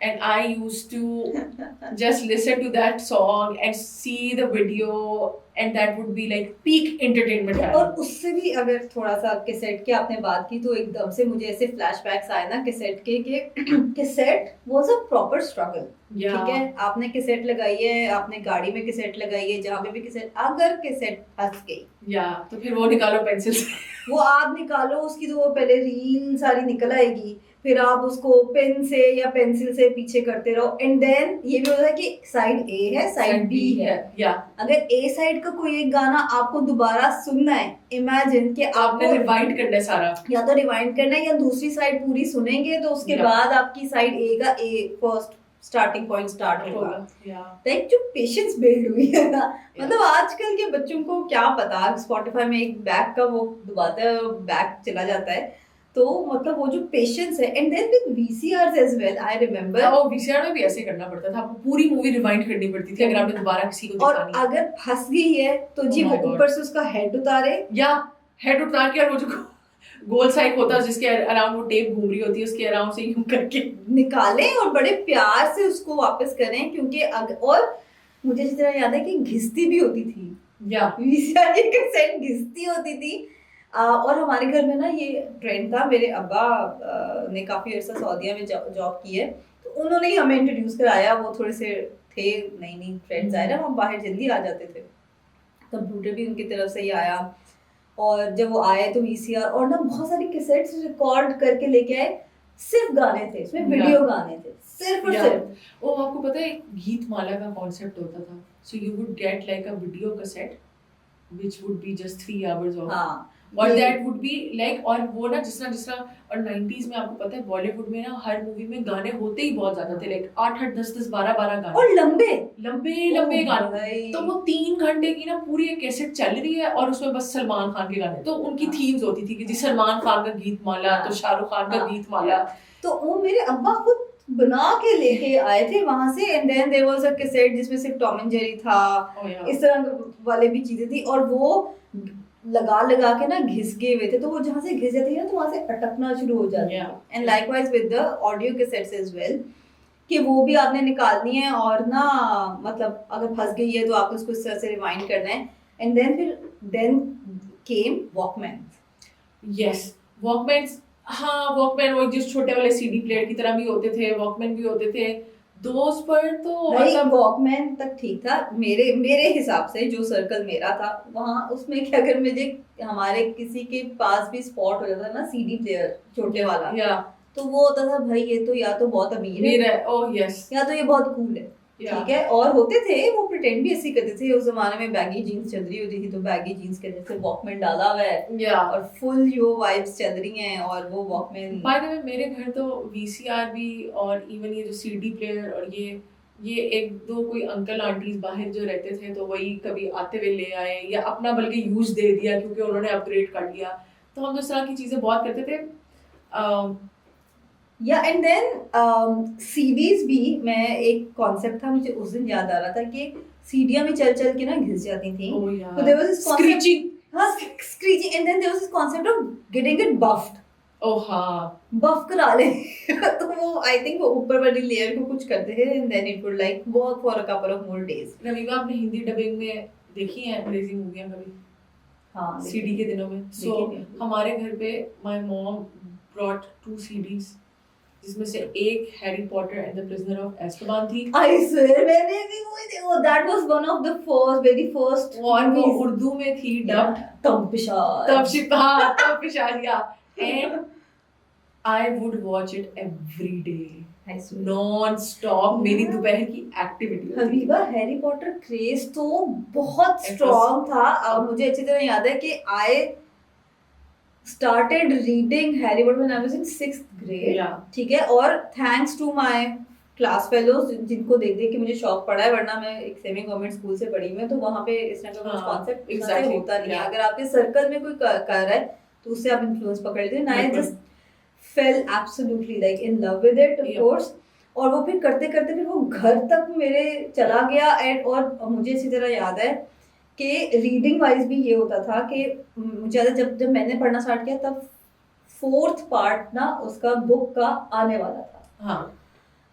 And I used to just listen to that song and see the video, and that would be like peak entertainment और time. उससे भी अगर थोड़ा सा कैसेट की आपने बात की तो एकदम से मुझे ऐसे फ्लैशबैक्स आए ना कैसेट के कि cassette was a proper struggle. ठीक है, आपने कैसेट लगाई है, आपने गाड़ी में कैसेट लगाई है, जहाँ पे भी कैसेट, अगर कैसेट फंस गई तो फिर वो निकालो पेंसिल से. वो आप निकालो उसकी, तो वो पहले रील सारी निकल आएगी, फिर आप उसको पेन से या पेंसिल से पीछे करते रहो, एंड देन ये भी होता है कि साइड ए है, साइड बी है. अगर ए साइड का कोई एक गाना आपको दोबारा सुनना है, इमेजिन कि आपने रिवाइंड करना है सारा, या तो रिवाइंड करना है या दूसरी साइड पूरी सुनेंगे, तो उसके बाद आपकी साइड ए का फर्स्ट स्टार्टिंग पॉइंट स्टार्ट होगा. लाइक जो पेशेंस बिल्ड हुई है ना, मतलब आजकल के बच्चों को क्या पता, स्पॉटिफाई में एक बैक का वो दबाता है, बैक चला जाता है, तो मतलब वो जो पेशेंस है. And then with VCRs as well, I remember वो वीसीआर में भी ऐसे करना पड़ता था, आपको पूरी मूवी रिवाइंड करनी पड़ती थी अगर आपने दोबारा किसी को दिखानी. और अगर फंस गई है तो जी वो ऊपर से उसका हेड उतारे, या हेड उतार के, और वो जो गोल साइड होता है जिसके अराउंड वो टेप घूम रही होती है, उसके अराउंड से यूं करके निकालें और बड़े प्यार से उसको वापस करें, क्योंकि और मुझे इस तरह याद है कि घिसती भी होती थी, वीसीआर की कैसेट घिसती होती थी. और हमारे घर में ना ये ट्रेंड था, मेरे अब्बा ने काफी अर्सा सऊदीया में जॉब की है, तो उन्होंने ही हमें इंट्रोड्यूस कराया. वो थोड़े से थे नई फ्रेंड्स आए ना, हम बाहर जल्दी आ जाते थे, कंप्यूटर भी उनकी तरफ से ही आया. और जब वो आए तो वीसीआर और ना बहुत सारी कैसेट्स रिकॉर्ड करके लेके आए, सिर्फ गाने थे इसमें, वीडियो गाने थे सिर्फ और सिर्फ. वो आपको पता है गीत माला का कॉन्सेप्ट होता था, so you would get like a video cassette which would be just 3 hours of, और दैट वुड बी लाइक, और वो ना जिस तरह और 90s में आपको पता है बॉलीवुड में ना हर मूवी में गाने होते ही बहुत ज्यादा थे, लाइक 8-8 10-10 12-12 गाने, और लंबे लंबे गाने. तो वो 3 घंटे की ना पूरी एक कैसेट चल रही है और उसमें बस सलमान खान के गाने, तो उनकी थीम्स होती थी कि जी सलमान खान का गीत माला, तो शाहरुख खान का गीत माला. तो वो मेरे अब्बा खुद बना के लेके आए थे वहां से. And then there was a cassette जिसमें सिर्फ टॉम एंड जेरी था, इस तरह वाले भी चीजें थी, और वो लगा के ना घिसके हुए थे, तो वो जहाँ से घिस जाती है ना तो वहां से अटकना शुरू हो जाती है. And likewise with the audio cassettes as well, कि वो भी आपने निकालनी है, और ना मतलब अगर फंस गई है तो आपको उसको इस तरह से रिवाइंड करना है. And then came Walkman. Yes, Walkman. हाँ, वॉकमैन वो जिस छोटे वाले सीडी प्लेयर की तरह भी होते थे, वॉकमैन भी होते थे. दोस्त पर तो मतलब वॉकमैन तक ठीक था मेरे हिसाब से, जो सर्कल मेरा था वहाँ, उसमें कि अगर मुझे हमारे किसी के पास भी स्पॉट हो जाता ना सीडी प्लेयर छोटे वाला, तो वो होता था भाई ये तो या तो बहुत अमीर है, ओह यस, या तो ये बहुत कूल है. ठीक है, और होते थे वो प्रिटेंड भी ऐसी करते थे. उस जमाने में बैगी जीन्स चल रही होती थी, तो बैगी जीन्स के जैसे वॉकमैन डाला हुआ है, और फुल यो वाइब्स चल रही हैं, और वो वॉकमैन. बाय द वे मेरे घर तो वीसीआर भी, और इवन ये जो सीडी प्लेयर, और ये एक दो कोई अंकल आंटीज बाहर जो रहते थे, तो वही कभी आते हुए ले आए, या अपना बल्कि यूज दे दिया क्योंकि उन्होंने अपग्रेड कर लिया. तो हम तो इस तरह की चीजें बहुत करते थे. या एंड देन सीडीज भी, मैं एक कॉन्सेप्ट था मुझे उस दिन याद आ रहा था कि सीडियां में चल के ना घिस जाती थी. तो there was this screeching, screeching, and then there was this concept of getting it buffed. हाँ, बफ करा ले. तो वो आई थिंक वो ऊपर वाली लेयर को कुछ करते थे, and then it would like work for a couple of more days. Ravika, आपने हिंदी डबिंग में देखी है अंग्रेजी मूवियां कभी? हाँ, सीडी के दिनों में. सो हमारे घर पे माय मॉम ब्रॉट 2 CDs, जिसमें से एक Harry Potter and the Prisoner of Azkaban थी. आई स्वेयर मैंने भी वो that was one of the very first, और वो उर्दू में थी डब्ड. तब पिशारिया. And I would watch it every day, non stop. मेरी दोपहर की activity. Habiba, Harry Potter craze तो बहुत स्ट्रॉन्ग था. और मुझे अच्छी तरह याद है कि आई started reading Harry Potter when I was in 6th grade. ठीक है, और thanks to my class fellows जिनको देख के मुझे शौक पड़ा है, वरना मैं एक सेमी गवर्नमेंट स्कूल से पड़ी हुई हूँ, तो वहाँ पे इस तरह का कुछ कॉन्सेप्ट होता नहीं है. अगर आपके सर्कल में कोई कर रहा है तो उससे आप इन्फ्लुएंस पकड़ लेते हैं. I just fell absolutely like in love with it, of course. और वो फिर करते फिर वो घर तक मेरे चला गया. एंड और मुझे इसी तरह याद है कि रीडिंग वाइज भी ये होता था कि मुझे जब मैंने पढ़ना स्टार्ट किया, तब 4th पार्ट ना उसका बुक का आने वाला था। हाँ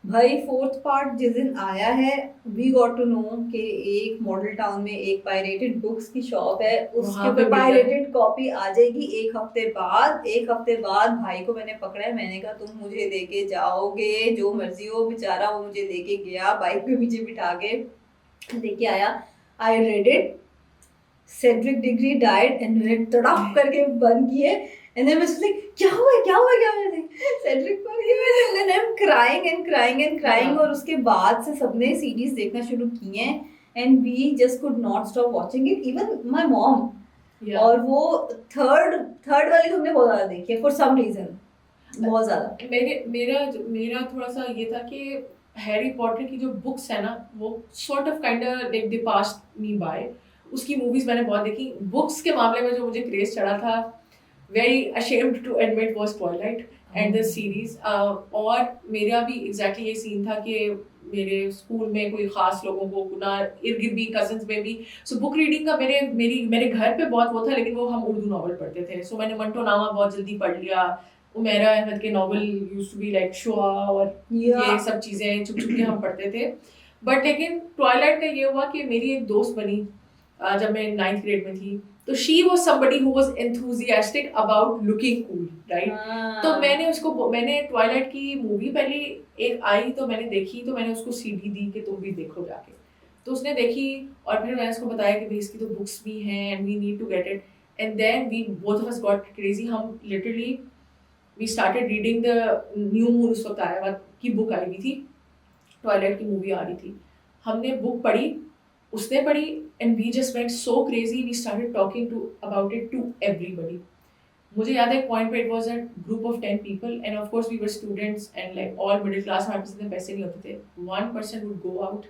भाई 4th पार्ट जिस दिन आया है, वी गॉट टू नो कि एक मॉडल टाउन में एक पायरेटेड बुक्स की शॉप है, उसके वहाँ पे ऊपर मिल गया। पायरेटेड कॉपी आ जाएगी 1 हफ्ते बाद। 1 हफ्ते बाद भाई को मैंने पकड़ा है, मैंने कहा तुम मुझे लेके जाओगे, जो मर्जी हो। बेचारा वो मुझे लेके गया, बाइक पे पीछे बिठा के लेके आया। I read it, Cedric degree died, and मैंने तड़ाक करके बंद किए। And then I was like, क्या हुआ क्या हुआ क्या हुआ? सेड्रिक मर गया। And then I'm crying and crying and crying। Yeah. और उसके बाद से सबने सीरीज देखना शुरू की हैं, and we just could not stop watching it, even my mom। Yeah. और वो थर्ड वाली तुमने बहुत ज्यादा देखी है for some reason, बहुत ज्यादा। मेरा थोड़ा सा ये था कि हैरी पॉटर की जो बुक्स है ना वो sort of kind like they passed me by. उसकी मूवीज मैंने बहुत देखी। बुक्स के मामले में जो मुझे क्रेज चढ़ा था, very ashamed to admit, was Twilight and the series। और मेरा भी एग्जैक्टली ये सीन था कि मेरे स्कूल में कोई खास लोगों को ना इर्द गिर्द भी, कजन्स में भी, सो बुक रीडिंग का मेरे घर पे बहुत वो था, लेकिन वो हम उर्दू नॉवल पढ़ते थे। सो मैंने मंटो नामा बहुत जल्दी पढ़ लिया। उमेरा अहमद के novel used to be like शुआ, और ये सब चीज़ें चुप चुप के हम पढ़ते थे। बट लेकिन ट्वाइलाइट का ये हुआ कि मेरी एक दोस्त बनी जब मैं 9th ग्रेड में थी। तो she was somebody who was enthusiastic about looking cool, right. तो मैंने ट्वाइलाइट की मूवी पहले एक आई तो मैंने देखी, तो मैंने उसको CD दी कि तुम भी देखो जाके। तो उसने देखी और फिर मैंने उसको बताया कि भाई इसकी तो बुक्स भी हैं and we need to get it. And then we both of us got crazy. हम literally we started reading the New Moon, उस वक्त आया हुआ की बुक आई हुई थी, ट्वाइलाइट की मूवी आ रही थी। हमने बुक पढ़ी, उसने पढ़ी, and we just went so crazy, we started talking about it to everybody। मुझे याद है एक पॉइंट पे it was a group of 10 people and of course we were students and like all middle class, हमारे पास इतने पैसे नहीं होते थे। One person would go out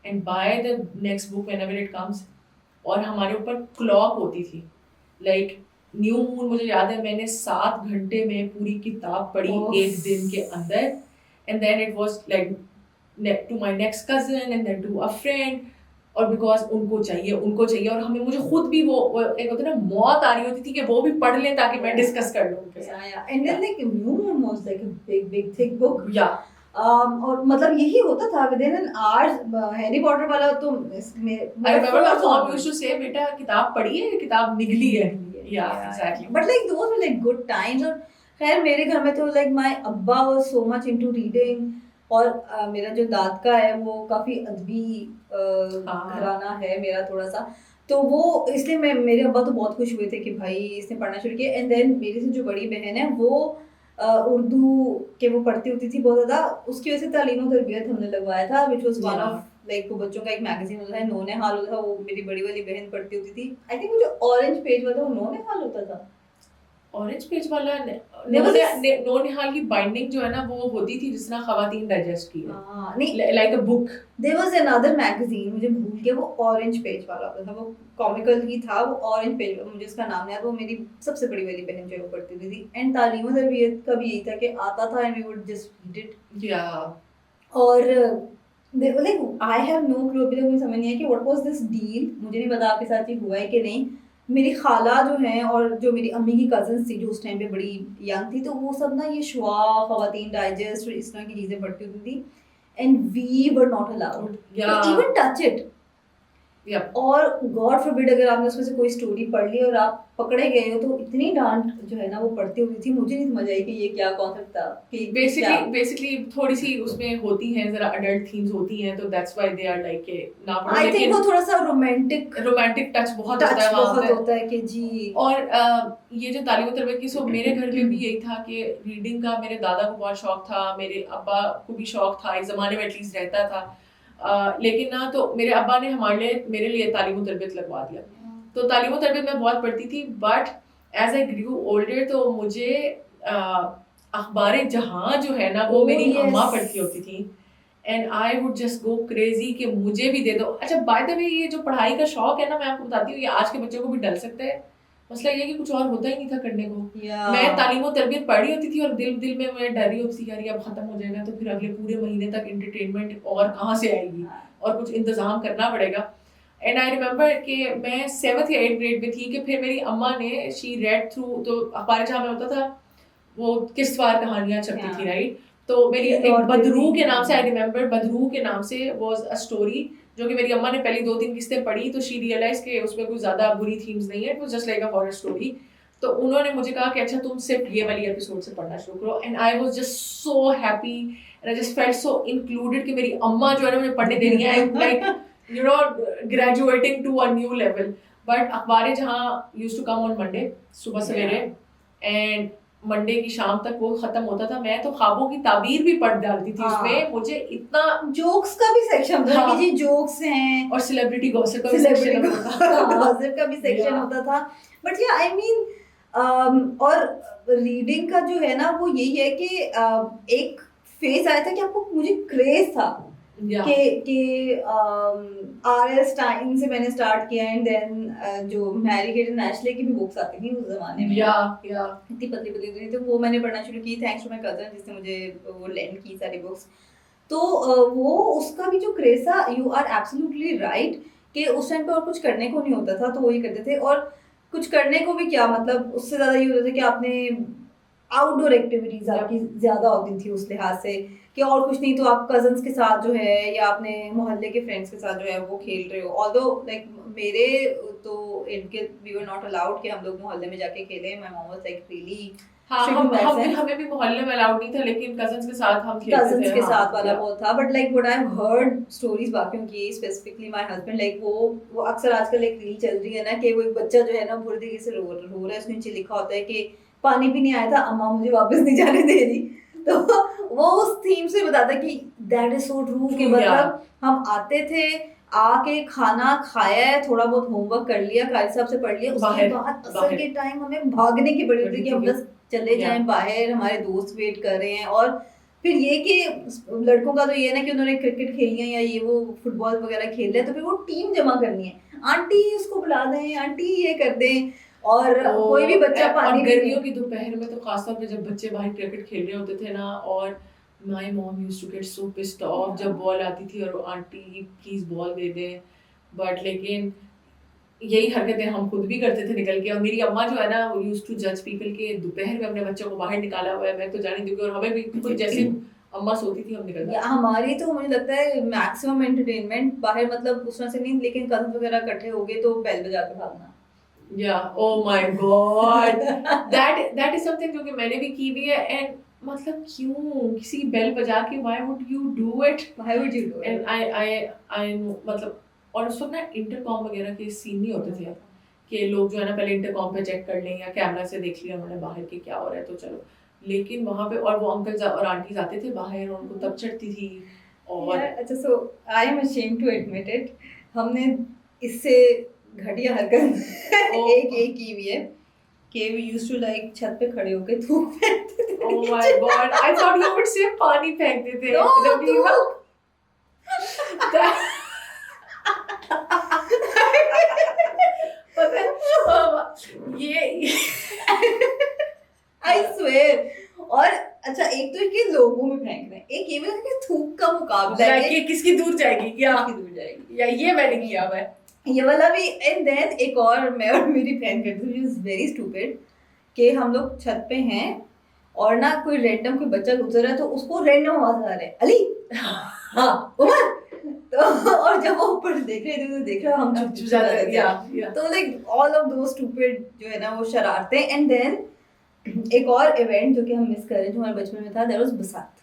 and buy the next book whenever it comes, और हमारे ऊपर क्लॉक होती थी like न्यू मून। मुझे याद है मैंने 7 घंटे में पूरी किताब पढ़ी एक दिन के अंदर। and then it was like to my next cousin and then to a friend, और बिकॉज उनको चाहिए और मुझे खुद भी वो एक होता है ना, मौत आ रही होती थी कि वो भी पढ़ लें ताकि मैं डिस्कस कर लूं उनके साथ। And then like New Moon was like a big thick book. Yeah और मतलब यही होता था within an hour. Harry Potter वाला तो इसमें I remember my mom used to say, बेटा किताब पढ़ी है, किताब निकली है। Yeah exactly. But like those were like good times. और खैर मेरे घर में तो लाइक माय अब्बा was so much into reading, और मेरा जो दादका है वो काफ़ी अदबी घराना है मेरा थोड़ा सा। तो वो इसलिए मेरे अब्बा तो बहुत खुश हुए थे कि भाई इसने पढ़ना शुरू किया। एंड देन मेरी से जो बड़ी बहन है वो उर्दू के वो पढ़ती होती थी बहुत ज़्यादा, उसकी वजह से तालीम और तरबियत हमने लगवाया था, which was one of like वो बच्चों का एक मैगजीन होता है, नोने हाल होता था, वो मेरी बड़ी वाली बहन पढ़ती होती थी। आई थिंक वो जो ऑरेंज पेज वाला वो नोने हाल होता था। ऑरेंज पेज वाला नौनिहाल की बाइंडिंग जो है ना वो होती थी जिस तरह खवातीन डाइजेस्ट की है, like a book. There was another magazine, मुझे भूल गया, वो ऑरेंज पेज वाला होता था, वो कॉमिकल ही था, वो ऑरेंज पेज, मुझे उसका नाम नहीं याद। वो मेरी सबसे बड़ी वाली बहन जो है वो पढ़ती थी। एंड तालीम और तरबियत का भी यही था कि आता था and we would just read it. Yeah और like I have no clue, अभी तक मुझे समझ नहीं है कि व्हाट वाज दिस डील। मुझे नहीं पता आपके साथ ये हुआ है कि नहीं। मेरी खाला जो हैं और जो मेरी अम्मी की कजन्स थी जो उस टाइम पे बड़ी यंग थी, तो वो सब ना ये शुआ, खवातीन डाइजेस्ट और इस तरह की चीज़ें पढ़ती होती थी। And we were not allowed to even touch it. और गॉड फॉरबिड अगर आपने उसमें से कोई स्टोरी पढ़ ली और आप पकड़े गए हो तो इतनी डांट जो है ना वो पढ़ती होती थी। मुझे नहीं समझ आई कि ये क्या कॉन्सेप्ट था कि बेसिकली थोड़ी सी उसमें होती हैं, जरा अडल्ट थीम्स होती हैं, तो that's why they are like के ना पढ़ो। आई थिंक वो थोड़ा सा रोमांटिक टच बहुत होता है कि जी। और ये जो तालीम तरबियत की, सो मेरे घर में भी यही था कि रीडिंग का मेरे दादा को बहुत शौक था, मेरे अब्बा को भी शौक था, इस जमाने में एटलीस्ट रहता था। लेकिन ना तो मेरे अब्बा ने मेरे लिए तालीम तरबियत लगवा दिया, तो तालीम तरबियत मैं बहुत पढ़ती थी। But as I grew older तो मुझे अखबार जहां जो है ना वो मेरी अम्मा पढ़ती होती थी, and I would just go crazy कि मुझे भी दे दो। अच्छा बाय द वे, ये जो पढ़ाई का शौक है ना, मैं आपको बताती हूँ, ये आज के बच्चों को भी डल सकता है। मसला ये कि कुछ और होता ही नहीं था करने को। मैं तालीम और तरबियत पढ़ी होती थी और दिल में मैं डर रही होती थी, यार अब खत्म हो जाएगा तो फिर अगले पूरे महीने तक एंटरटेनमेंट और कहाँ से आएगी और कुछ इंतजाम करना पड़ेगा। एंड आई रिमेंबर कि मैं 7th या 8th ग्रेड में थी कि फिर मेरी अम्मा ने शी रेड थ्रू, तो अखबार जहाँ में होता था वो किस्तवार कहानियां छपती थी, राइट? तो मेरी एक एक और बदरू के थी। नाम से, आई रिमेम्बर, बदरू के नाम से वाज अ स्टोरी जो कि मेरी अम्मा ने पहली 2-3 किस्तें पढ़ी तो शी रियलाइज के उसमें कोई ज्यादा बुरी थीम्स नहीं है, it was just like a horror story. तो उन्होंने मुझे कहा कि अच्छा तुम सिर्फ ये वाली एपिसोड से पढ़ना शुरू करो, and I was just so happy and I just felt so included कि मेरी अम्मा जो है ना मुझे पढ़ने दे रही है, like you know graduating to a new level. But अखबारें जहाँ used to come on Monday सुबह सवेरे, एंड मंडे की शाम तक वो खत्म होता था, मैं तो ख्वाबों की ताबीर भी पढ़ डालती थी उसमें। मुझे इतना जोक्स का भी सेक्शन था कि जी जोक्स हैं, और सेलिब्रिटी गॉसिप का भी सेक्शन होता था। गॉसिप का भी सेक्शन होता था। बट या आई मीन और रीडिंग का जो है ना वो यही है कि एक फेज आया था कि आपको, मुझे क्रेज था कि आर.एस. टाइम से मैंने स्टार्ट किया, एंड देन जो मैरी केट एंड एशले की भी बुक्स आती थी उस जमाने में, इतनी पतली पतली थी, तो वो मैंने पढ़ना शुरू की थैंक्स टू माय कजन जिसने मुझे वो लेंड की सारी बुक्स। तो वो उसका भी जो क्रेज था, यू आर एब्सोल्युटली राइट कि उस टाइम पे और कुछ करने को नहीं होता था तो वो ये करते थे। और कुछ करने को भी क्या, मतलब उससे ज्यादा ये होता था कि आपने आउटडोर एक्टिविटीज आपकी ज्यादा होती थी उस लिहाज से कि और कुछ नहीं तो आप कजन्स के साथ जो है या अपने मोहल्ले के फ्रेंड्स के साथ जो है वो खेल रहे हो। ऑल्दो लाइक मेरे तो इनके वी वर नॉट अलाउड कि हम लोग मोहल्ले में जाके खेलें। My mom was like really हमें भी मोहल्ले में अलाउड नहीं था, लेकिन कजन्स के साथ हम खेलते थे। कजन्स के साथ वाला वो था। But like what I have heard stories बाकियों की, स्पेसिफिकली माय हस्बैंड, लाइक वो अक्सर आजकल एक रील चल रही है ना कि वो एक बच्चा जो है ना बुरी तरीके से रो रहा है, उसके नीचे लिखा होता है कि पानी भी नहीं आया था, अम्मा मुझे वापस नहीं जाने दे रही। तो वो उस थीम से बताता कि दैट इज सो ट्रू कि मतलब हम आते थे, आके खाना खाया है, थोड़ा बहुत होमवर्क कर लिया, कारी साहब से पढ़ लिया, उसके बाद असर के टाइम हमें भागने की पड़ी थी कि हम बस चले जाएं बाहर, हमारे दोस्त वेट कर रहे हैं। और फिर ये कि लड़कों का तो ये है ना कि उन्होंने क्रिकेट खेल लिया या ये वो फुटबॉल वगैरह खेल लिया, तो फिर वो टीम जमा करनी है, आंटी उसको बुला दें, आंटी ये कर दें, और कोई भी बच्चा पानी, गर्मियों की दोपहर में तो खासतौर पे जब बच्चे बाहर क्रिकेट खेल रहे होते थे ना, और my mom used to get so pissed off जब बॉल आती थी और आंटी प्लीज बॉल दे दे। बट लेकिन यही हरकतें हम खुद भी करते थे निकल के। और मेरी अम्मा जो है ना वो यूज्ड टू जज पीपल के दोपहर में अपने बच्चों को बाहर निकाला हुआ है, मैं तो जाने दूंगी। और हमें भी खुद जैसे अम्मा सोती थी हम निकल जाते। हमारी तो मुझे लगता है मैक्सिमम एंटरटेनमेंट बाहर, मतलब उस तरह से नहीं, लेकिन कजन वगैरह इकट्ठे हो गए तो बेल बजा के भागना। oh my god, that is something जो कि मैंने भी की भी है। एंड मतलब क्यों किसी बेल बजा के why would you do it? And I मतलब, और उस वक्त ना इंटरकॉम वगैरह के सीन नहीं होते थे कि लोग जो है ना पहले इंटरकॉम पे चेक कर लें या कैमरा से देख लिया उन्होंने बाहर के क्या हो रहा है तो चलो। लेकिन वहाँ पे और वो अंकल और आंटी आते थे बाहर और उनको तब चढ़ती थी। और अच्छा, so I am ashamed to admit it, हमने इससे घटिया हरकत एक की हुई है कि we used to like छत पे खड़े होके थूक फेंकते थे। Oh my god, I thought you would say पानी फेंकते थे। ये I swear। और अच्छा, एक तो कि लोगों में फेंक रहे हैं, एक ये भी कि थूक का मुकाबला है कि किसकी दूर जाएगी, क्या दूर जाएगी, या ये मैंने किया हुआ है ये वाला भी। एंड देन एक और मैं और मेरी फ्रेंड करते थे, इज वेरी स्टूपिड, कि हम लोग छत पे हैं और ना कोई रैंडम कोई बच्चा गुजर रहा है तो उसको रैंडम आवाज आ रहा है, अली हाँ उमर, तो और जब वो ऊपर देख रहे थे तो देख रहे हम चुप जाते थे। तो लाइक ऑल ऑफ दो स्टूपिड जो है ना वो शरारते। एंड देन एक और इवेंट जो कि हम मिस कर रहे हैं जो हमारे बचपन में था, दैट वाज बसंत।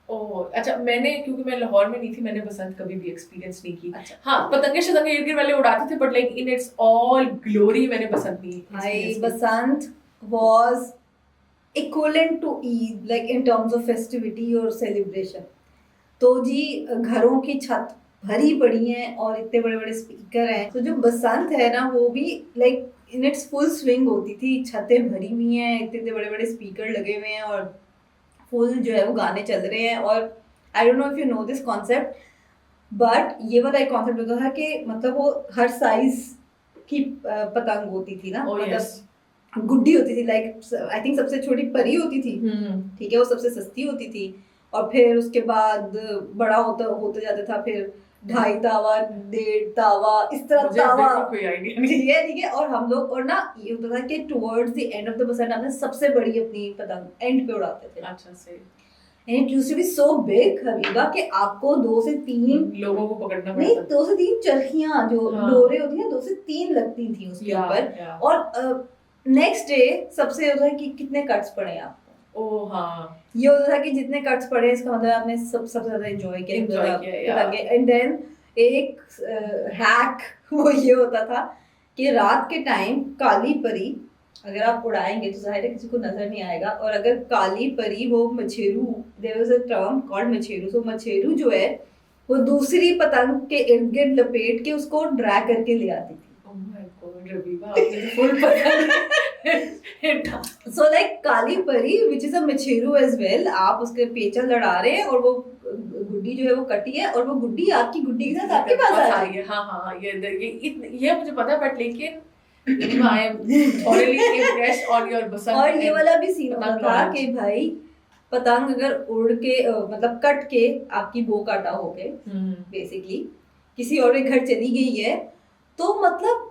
ओह अच्छा, मैंने क्योंकि मैं लाहौर में नहीं थी, मैंने बसंत कभी भी एक्सपीरियंस नहीं की। अच्छा। हाँ, पतंगे शतंगे इर्द गिर्द वाले उड़ाते थे, but like in its all glory मैंने बसंत नहीं एक्सपीरियंस की। Basant was equivalent to Eid, like in terms of festivity और सेलिब्रेशन। तो जी घरों की छत भरी पड़ी हैं और इतने बड़े बड़े स्पीकर हैं, तो जो बसंत है ना वो भी like in it's full swing होती थी, छतें भरी हुई हैं, इतने बड़े बड़े स्पीकर लगे हुए हैं और फुल जो है वो गाने चल रहे हैं। और I don't know if you know this concept, but ये वाला एक कॉन्सेप्ट होता था कि मतलब वो हर साइज की पतंग होती थी ना, मतलब गुड्डी होती थी, लाइक आई थिंक सबसे छोटी परी होती थी, ठीक है, वो सबसे सस्ती होती थी। और फिर उसके बाद बड़ा होता जाता था, फिर 2.5 तावा, 1.5 तावा, इस तरह मुझे तावा, बिल्कुल कोई आइडिया नहीं। ठीक है। और हम लोग, और ना ये होता था कि towards the end of the Basant हमने सबसे बड़ी अपनी पतंग एंड पे उड़ाते थे। अच्छा से and it used to be so big Habiba कि आपको 2 से 3 लोगों को पकड़ना नहीं, पड़ता 2 से 3 चरखियां जो हाँ। डोरे होती है 2 से 3 लगती थी उसके या, ऊपर। या। और नेक्स्ट डे सबसे होता है कि कितने कट्स पड़े आपको। ओ हाँ, ये होता था कि जितने कट्स पड़े इसका मतलब आपने सबसे ज्यादा एंजॉय किया। एंड देन एक हैक वो ये होता था कि रात के टाइम काली परी अगर आप उड़ाएंगे तो जाहिर है किसी को नजर नहीं आएगा, और अगर काली परी वो मछेरू, there was a term called machheru, so मछेरू जो है वो दूसरी पतंग के इर्द गिर्द लपेट के उसको ड्रैग करके ले आती थी। ओह माय गॉड रवीबा, आपने तो फुल पता So like काली परी which is a मछेरू as well, आप उसके पेचा लड़ा रहे हैं और वो गुड्डी जो है वो कटी है और वो गुड्डी आपकी गुड्डी के साथ आपके पास आ रही है। हाँ हाँ, ये मुझे पता है, बट लेकिन I am thoroughly impressed on your बसंत। और ये वाला भी सीन होता पतंग था knowledge। कि भाई पतंग अगर उड़ के मतलब कट के आपकी बो काटा हो गए बेसिकली किसी और के घर चली गई है, तो मतलब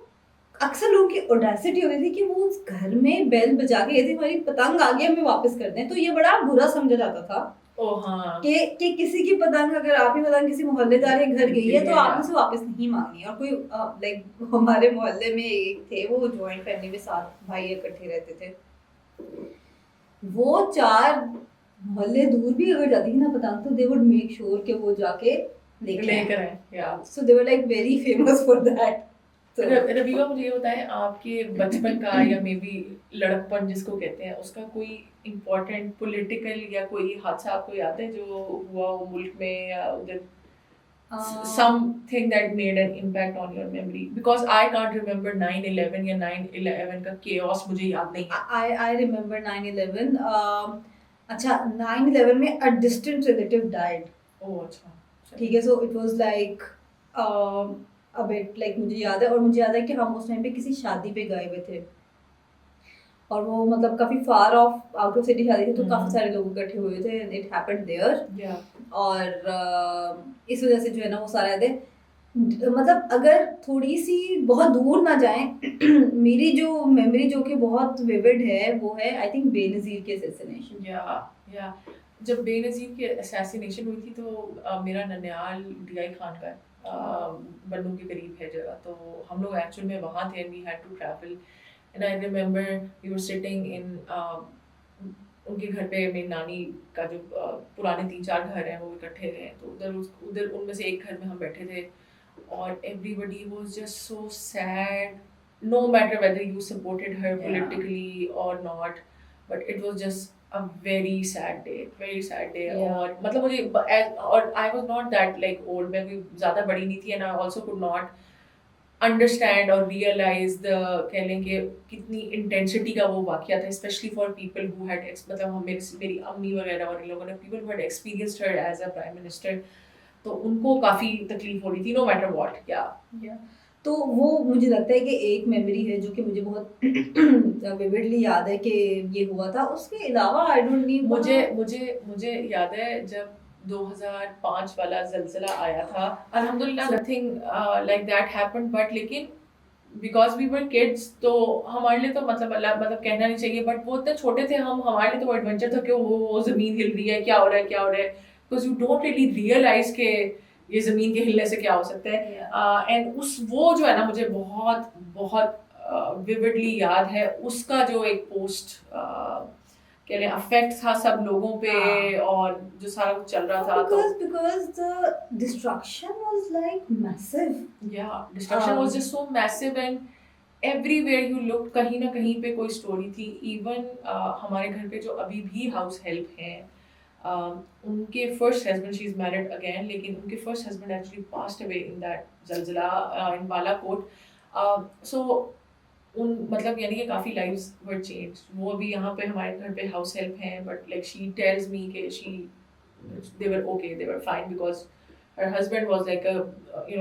अक्सर लोगों की ऑडेसिटी होती थी कि वो उस घर में बेल बजा के कहते हमारी पतंग आ गई हमें वापस कर दें। तो ये बड़ा बुरा समझा जाता था ओ हाँ, कि किसी की पतंग, अगर आपकी पतंग किसी मोहल्लेदार के घर गई है तो आपने उसे वापस नहीं मांगनी। और कोई लाइक हमारे मोहल्ले में एक थे, वो जॉइंट फैमिली में 7 भाई इकट्ठे रहते थे, वो 4 मोहल्ले दूर भी अगर जाती थी ना पतंग तो दे वुड मेक श्योर कि वो जाके लेकर आए। Yeah so they were like very famous for that. रवीबा, मुझे ये बताएं, आपके बचपन का या मे बी लड़कपन जिसको कहते हैं उसका कोई इम्पोर्टेंट पॉलिटिकल या कोई हादसा आपको याद है जो हुआ हो मुल्क में या उधर, something that made an impact on your memory? Because I can't remember 9/11 या 9/11 का chaos मुझे याद नहीं है। I remember 9/11. अच्छा 9/11 में a distant relative died. ओह अच्छा, ठीक है, so it was like a bit like मुझे याद है, और मुझे याद है कि हम उस टाइम पे किसी शादी पे गए हुए थे और वो मतलब काफी फार ऑफ आउट ऑफ सिटी शादी थी, तो काफी सारे लोग इकट्ठे हुए थे एंड इट हैपेंड देयर। और इस वजह से जो है ना वो सारा याद है। मतलब अगर थोड़ी सी बहुत दूर ना जाएं मेरी जो मेमोरी जो कि बहुत विविड है वो है आई थिंक बेनज़ीर के असैसिनेशन। या जब बेनज़ीर की असैसिनेशन हुई थी तो मेरा ननियाल डीआई खान का बन्नू के करीब है जगह, तो हम लोग एक्चुअल में वहाँ थे and we had to travel and I remember we were sitting in उनके घर पे, मेरी नानी का जो पुराने 3-4 घर हैं वो इकट्ठे हैं, तो उधर उनमें से एक घर में हम बैठे थे और everybody was just so sad, no matter whether you supported her politically or not, but it was just a very sad day। और मतलब मुझे और I was not that like old, मैं कोई ज़्यादा बड़ी नहीं थी and I also could not understand और realize the कह लेंगे कितनी intensity का वो वाक़या था, especially for people who had मतलब हम मेरी अम्मी वगैरह और इन लोगों ने people who had experienced her as a prime minister, तो उनको काफ़ी तकलीफ हो रही थी no matter what। क्या तो वो मुझे लगता है कि एक मेमोरी है जो कि मुझे बहुत विविडली याद है कि ये हुआ था। उसके अलावा आई डोंट नीड, मुझे याद है जब 2005 वाला ज़लज़ला आया था, अल्हम्दुलिल्लाह nothing like that happened, but लेकिन बिकॉज वी वर किड्स तो हमारे लिए तो मतलब कहना नहीं चाहिए, बट वो इतने छोटे थे हम, हमारे लिए तो वो एडवेंचर था कि वो ज़मीन हिल रही है, क्या हो रहा है, because you don't really realize के ये ज़मीन के हिलने से क्या हो सकता है। एंड वो जो है ना मुझे बहुत बहुत विविडली याद है, उसका जो एक पोस्ट कह रहे अफेक्ट था सब लोगों पे और जो सारा कुछ चल रहा था, because the destruction was like massive. Destruction was just so massive and everywhere you looked कहीं ना कहीं पे कोई स्टोरी थी। इवन हमारे घर पे जो अभी भी हाउस हेल्प हैं, उनके first husband, she is married again, लेकिन उनके first husband actually passed away in that zalzala in Balakot. So उन मतलब यानी कि काफ़ी लाइव्स वर चेंज। वो अभी यहाँ पे हमारे घर पे हाउस हेल्प हैं, but like she tells me कि they were okay, they were fine because her husband was like a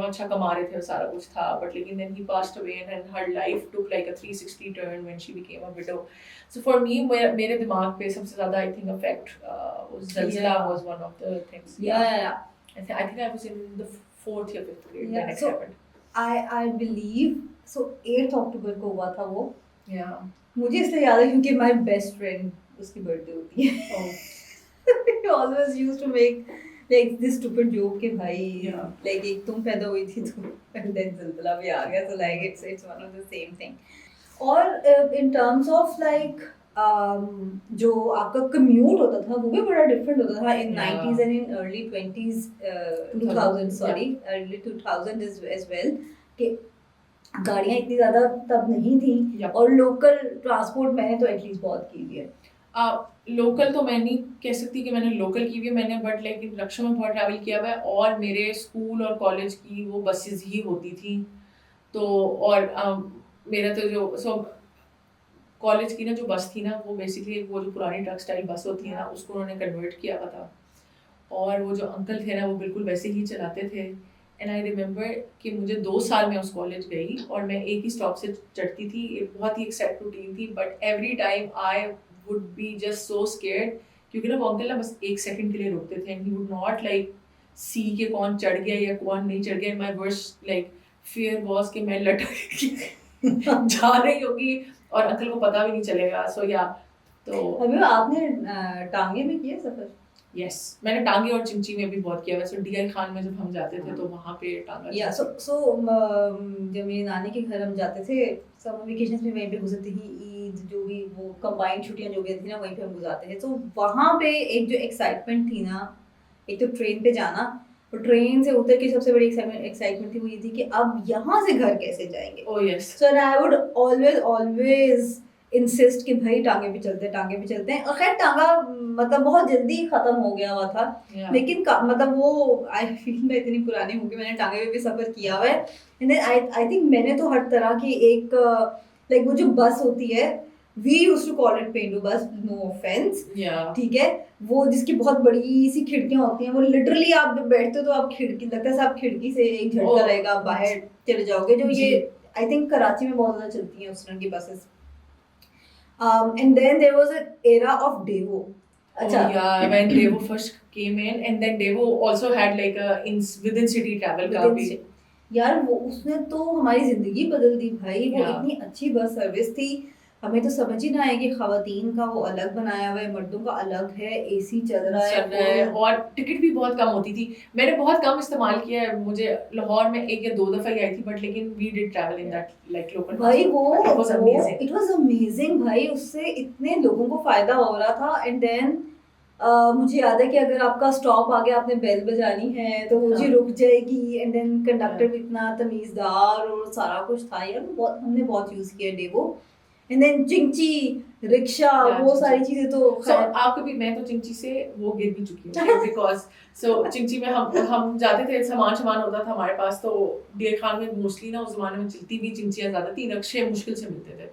अच्छा कमा रहे थे और सारा कुछ था, but लेकिन then he passed away and her life took like a 360 turn when she became a widow. So for me मेरे दिमाग पे सबसे ज़्यादा I think effect ज़लज़ला was one of the things. Yeah. I think I was in the 4th या 5th grade Yeah, when it so happened. I believe so 8th अक्टूबर को हुआ था वो. Yeah. मुझे इसलिए याद है क्योंकि my best friend उसकी बर्थडे होती है. Oh. He always used to make like this stupid joke कि भाई Yeah. like एक तुम पैदा हुई थी तो and then ज़िलज़ला भी आ गया, so like it's one of the same thing. और in terms of like जो आपका commute होता था वो भी बड़ा different होता था in Yeah. 90s and in early 20s 2000 sorry early 2000 as well कि गाड़ियाँ इतनी ज़्यादा तब नहीं थी. Yep. और लोकल ट्रांसपोर्ट मैंने तो एटलीस्ट बहुत की हुई है. लोकल तो मैं नहीं कह सकती कि मैंने लोकल की हुई है, मैंने बट लाइक रक्षा में बहुत ट्रैवल किया हुआ है और मेरे स्कूल और कॉलेज की वो बसेस ही होती थी. तो और मेरा तो जो कॉलेज की ना जो बस थी ना वो बेसिकली वो जो पुरानी ट्रक स्टाइल बस होती है ना उसको उन्होंने कन्वर्ट किया हुआ था. और वो जो अंकल थे ना वो बिल्कुल वैसे ही चलाते थे. एंड आई रिमेंबर कि मुझे 2 साल में उस कॉलेज गई और मैं एक ही स्टॉप से चढ़ती थी. एक बहुत ही एक सेट रूटीन थी but every time I would be just so scared क्योंकि ना वो अंकल ना बस 1 सेकंड के लिए रुकते थे and he would not like see के कौन चढ़ गया या कौन नहीं चढ़ गया. My worst like fear was कि मैं लटक जा रही होगी और अंकल को पता भी नहीं चलेगा. सो या तो अभी आपने टांगे में किया सफर? यस मैंने टांगे और चिंची में भी बहुत किया. वैसे डीआई खान में जब हम जाते थे तो वहाँ पे टांगा या सो जब मेरी नानी के घर हम जाते थे समर वेकेशंस में वहीं पे गुजरती थी. ईद जो भी वो कंबाइंड छुट्टियां जो भी थी ना वहीं पे हम गुजारते थे. तो वहाँ पे एक जो एक्साइटमेंट थी ना, एक तो ट्रेन पे जाना और ट्रेन से उतर के सबसे बड़ी एक्साइटमेंट थी वो ये थी कि अब यहाँ से घर कैसे जाएंगे. Oh yes. So I would always insist कि भाई टांगे पे चलते हैं. और खैर टांगा मतलब बहुत जल्दी खत्म हो गया हुआ था. Yeah. लेकिन मतलब वो आई फील मैं इतनी पुरानी हूँ कि मैंने टांगे पे भी सफर किया हुआ है. एंड देन आई थिंक मैंने तो हर तरह की एक लाइक वो जो बस होती है we used to call it pendu bus, no offence. ठीक है, वो जिसकी बहुत बड़ी सी खिड़कियां होती हैं, वो लिटरली आप जब बैठते हो तो आप खिड़की लगता है आप खिड़की से एक झटका रहेगा आप बाहर चले जाओगे. जो ये आई थिंक कराची में बहुत ज्यादा चलती हैं उस तरह की buses. And then there was an era of Devo. Acha. Oh, yeah, when Devo first came in, and then Devo also had like a within city travel का भी. यार वो उसने तो हमारी जिंदगी बदल दी भाई. वो इतनी अच्छी बस सर्विस थी. हमें तो समझ ही ना आया कि खवातीन का वो अलग बनाया हुआ है, मर्दों का अलग है, एसी चल रहा है और टिकट भी बहुत कम होती थी. मैंने बहुत कम इस्तेमाल किया है. मुझे लाहौर में 1 या 2 दफा ही आई थी बट लेकिन we did travel in that like local. भाई वो इट वाज अमेजिंग भाई. उससे इतने लोगों को फायदा हो रहा था. एंड देन मुझे याद है कि अगर आपका स्टॉप आ गया आपने बेल बजानी है तो वो जी रुक जाएगी. एंड देन कंडक्टर भी इतना तमीज़दार और सारा कुछ था यार. बहुत हमने बहुत यूज़ किया डेवो. एंड देन चिंची रिक्शा वो सारी चीजें तो आपको भी. मैं तो चिंची से वो गिर भी चुकी हूँ बिकॉज चिंची में हम जाते थे. सामान होता था हमारे पास. तो डीआई खान में मोस्टली ना उस जमाने में चलती भी चिंचियाँ ज्यादा थी. नक्शे मुश्किल से मिलते थे.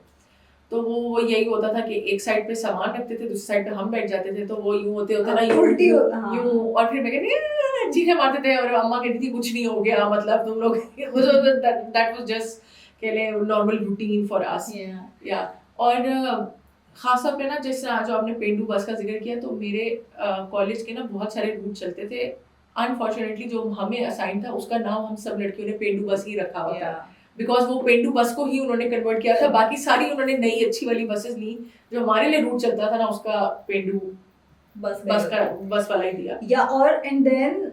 तो वो यही होता था कि एक साइड पे सामान रखते थे, दूसरी साइड पे हम बैठ जाते थे. तो वो यूं होते ना यूं और फिर मैं कहती चीखें मारते थे और अम्मा कहती थी कुछ नहीं हो गया मतलब तुम लोग. दैट वाज जस्ट के लिए नॉर्मल रूटीन फॉर अस. या और खास तौर पे ना जैसे जो आपने पेंडू बस का जिक्र किया तो मेरे कॉलेज के ना बहुत सारे रूट चलते थे. अनफॉर्चुनेटली जो हमें असाइन था उसका नाम हम सब लड़कियों ने पेंडू बस ही रखा हुआ था बिकॉज वो पेंडू बस को ही उन्होंने कन्वर्ट किया था. बाकी सारी उन्होंने नई अच्छी वाली बसेस ली. जो हमारे लिए रूट चलता था ना उसका पेंडू बस वाला ही दिया. या और एंड देन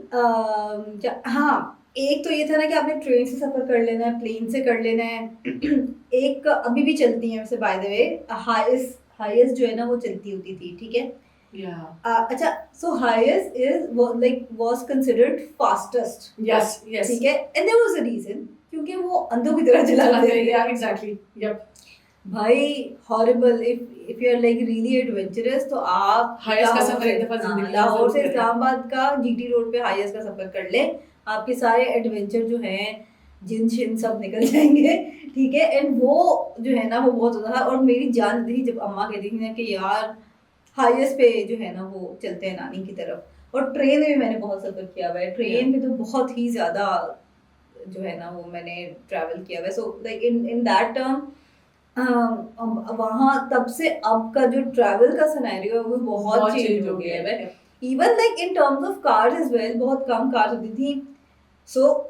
हाँ एक तो ये था ना कि आपने ट्रेन से सफर कर लेना है, प्लेन से कर लेना है. एक अभी भी चलती है वैसे बाय द वे हाईएस्ट जो है ना वो चलती होती थी. ठीक है. अच्छा so highest is like was considered fastest. Yes ठीक है. And there was a reason क्योंकि वो अंधों की तरह चलाते थे. Yeah exactly. यप भाई horrible. If you are like really adventurous तो आप हाईएस्ट का सफर एक दफा जिंदगी लाहौर से इस्लामाबाद का जीटी रोड पे हाईएस्ट का सफर कर ले. आपके सारे एडवेंचर जो हैं जिन शिन सब निकल जाएंगे. ठीक है. एंड वो जो है ना वो बहुत होता था. और मेरी जान थी जब अम्मा कहती थी ना कि यार हाईएस्ट पे जो है ना वो चलते हैं नानी की तरफ. और ट्रेन में भी मैंने बहुत सफर किया हुआ है. ट्रेन में तो बहुत ही ज्यादा जो है ना वो मैंने ट्रैवल किया हुआ है. So like in that term वहाँ तब से अब का जो ट्रैवल का सिनेरियो है वो बहुत चेंज हो गया है. Even like in terms of cars as well बहुत कम कार्स होती थी. So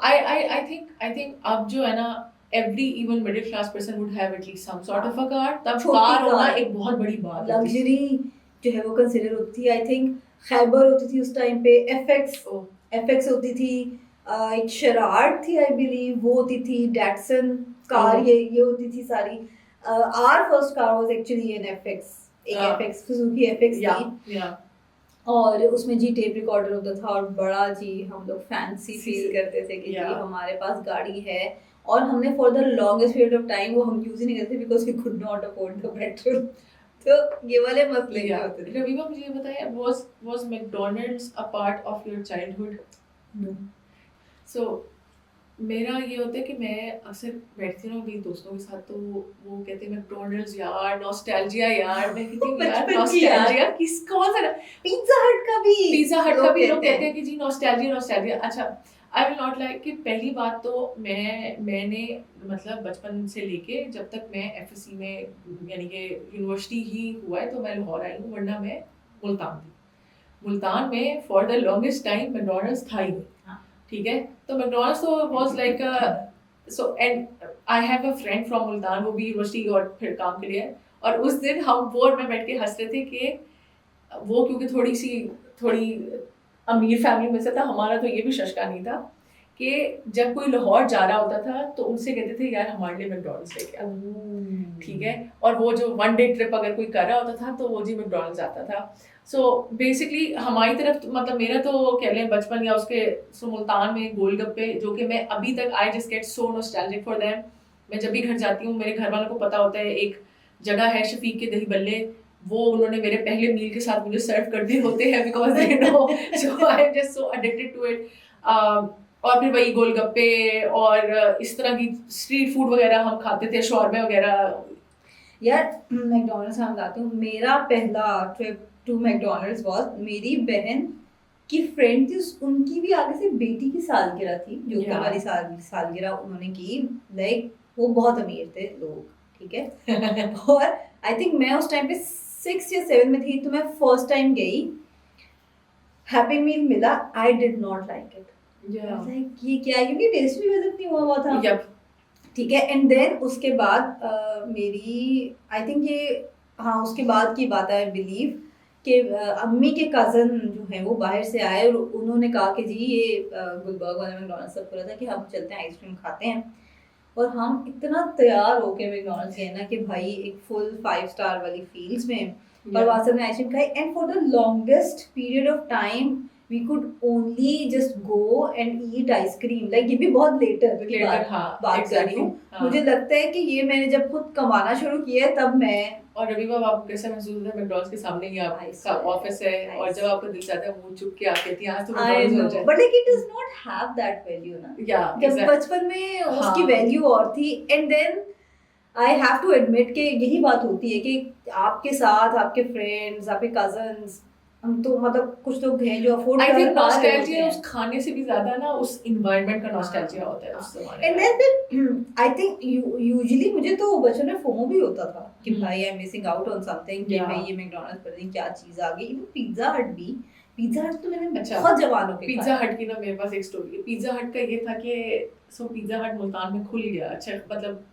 I think अब जो है ना every even middle class person would have at least some sort of a car. तब छोटी कार होना car, एक बहुत बड़ी बात होती है. लग्जरी जो है वो कंसिडर होती थी. आई थिंक खैबर होती थी उस टाइम पे, एफएक्स होती थी, एक शरारत थी आई बिलीव, वो होती थी, डैटसन कार, ये होती थी सारी. Our first car was actually an FX, एक एफएक्स, सुजुकी एफएक्स थी. और उसमें जी टेप रिकॉर्डर होता था और बड़ा जी हम लोग फैंसी फील करते थे कि जी हमारे पास गाड़ी है. और हमने for the longest period of time वो हम यूज ही नहीं करते because we could not afford the petrol. तो ये वाले मसले होते थे. रवीबा मुझे ये बताया, was McDonald's a part of your childhood? No. So मेरा ये होता है कि मैं अक्सर बैठती हूँ अपने दोस्तों के साथ, तो वो कहते हैं मैकडॉनल्ड्स यार, नॉस्टैल्जिया यार. मैं कहती हूँ यार नॉस्टैल्जिया कौन सा? पिज़्ज़ा हट का भी लोग कहते हैं कि जी नॉस्टैल्जिया. अच्छा, आई विल नॉट लाइक कि पहली बात तो मैंने मतलब बचपन से लेके जब तक मैं एफएससी में यानी कि यूनिवर्सिटी ही हुआ है तो मैं लाहौर आई हूँ, वरना मैं मुल्तान थी. मुल्तान में for the longest time McDonald's था ही नहीं. ठीक है, तो मैकडॉनल्ड्स तो was like so. And I have a friend from Multan, वो भी यूनिवर्सिटी और फिर काम के लिए. और उस दिन हम बोर्ड में बैठ के हंस रहे थे कि वो क्योंकि थोड़ी अमीर फैमिली में से था, हमारा तो ये भी शशका नहीं था कि जब कोई लाहौर जा रहा होता था तो उनसे कहते थे यार हमारे लिए मैकडॉनल्ड्स लेके आ. ठीक है, और वो जो वन डे ट्रिप अगर कोई कर रहा होता था तो वो जी मैकडॉनल्ड्स आता था. सो बेसिकली हमारी तरफ मतलब मेरा तो कह लें बचपन या उसके मुल्तान में गोलगप्पे, जो कि मैं अभी तक I just get so nostalgic for them. मैं जब भी घर जाती हूँ मेरे घर वालों को पता होता है एक जगह है शफीक के दही बल्ले, वो उन्होंने मेरे पहले मील के साथ मुझे सर्व कर दिए होते हैं because they know. So I am just so addicted to it. और फिर वही गोलगप्पे और इस तरह की स्ट्रीट फूड वगैरह हम खाते थे, शॉर्मे वगैरह. यार मैकडॉनल्ड्स हम बताती हूँ, मेरा पहला ट्रिप टू मैकडॉनल्ड्स वाज मेरी बहन की फ्रेंड थी, उनकी भी आगे से बेटी की सालगिरह थी, जो वाली सालगिरह उन्होंने की. लाइक वो बहुत अमीर थे लोग, ठीक है. और आई थिंक मैं उस टाइम पे 6 या 7 में थी, तो मैं फर्स्ट टाइम गई, हैप्पी मील मिला, I did not like it. ये क्या है, क्योंकि टेस्ट भी विजिट नहीं हुआ था. ठीक है. एंड देन उसके बाद मेरी आई थिंक ये हाँ उसके बाद की बात है आई बिलीव कि अम्मी के कज़न जो है वो बाहर से आए और उन्होंने कहा कि जी ये गुलबर्ग वाला मैकडॉनल्ड्स सब बोला था कि हम चलते हैं आइसक्रीम खाते हैं. और हम इतना तैयार होके मैकडॉनल्ड्स गए ना कि भाई एक फुल 5 स्टार वाली फील्स में, और वहाँ से हमने आइसक्रीम खाई. And for the longest period of time we could only just go and eat ice cream. Like ये भी बहुत later बात कर रही हूँ. मुझे लगता है कि ये मैंने जब खुद कमाना शुरू किया है तब मैं. और रवीबा आपको कैसा महसूस होता है मैकडॉनल्ड्स के सामने ही आपका ऑफिस है और जब आपको दिल चाहता है वो चुप के आके थी आज तो मैकडॉनल्ड्स हो जाए. But like it does not have that value ना. जब बचपन में उसकी वैल्यू और थी. And then I have to admit कि यही बात होती है कि आपके साथ आपके फ्रेंड्स, आपके कजन्स, हम तो मतलब कुछ लोग हैं जो अफोर्ड कर पा रहे हैं. नॉस्टैल्जिया उस खाने से भी ज्यादा ना उस एनवायरनमेंट का नॉस्टैल्जिया होता है उस जमाने में. And then I think usually मुझे तो बचपन में फोमो भी होता था कि भाई I am missing out on something, कि भाई ये मैकडॉनल्ड्स पर क्या चीज आ गई. इवन पिज्जा हट तो मैंने बहुत जवानों के पिज्जा हट की ना मेरे पास एक स्टोरी है. पिज्जा हट का ये था कि पिज्जा हट मुल्तान में खुल गया. अच्छा मतलब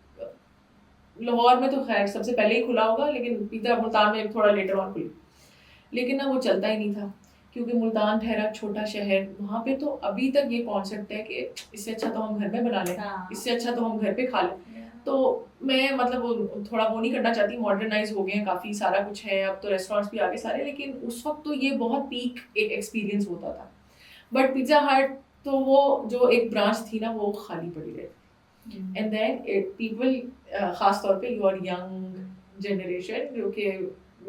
लाहौर में तो खैर सबसे पहले ही खुला होगा, लेकिन पिज्जा मुल्तान में थोड़ा लेटर ऑन खुली. लेकिन ना वो चलता ही नहीं था क्योंकि मुल्तान ठहरा छोटा शहर, वहाँ पे तो अभी तक ये कॉन्सेप्ट है कि इससे अच्छा तो हम घर में बना लें, इससे अच्छा तो हम घर पे खा लें. तो मैं मतलब थोड़ा वो नहीं करना चाहती, मॉडर्नाइज हो गए हैं काफ़ी सारा कुछ है, अब तो रेस्टोरेंट्स भी आगे सारे, लेकिन उस वक्त तो ये बहुत पीक एक एक्सपीरियंस होता था. बट पिज्ज़ा हट तो वो जो एक ब्रांच थी ना वो खाली पड़ी रहती. एंड देन पीपल ख़ास तौर पे योर यंग जनरेशन जो कि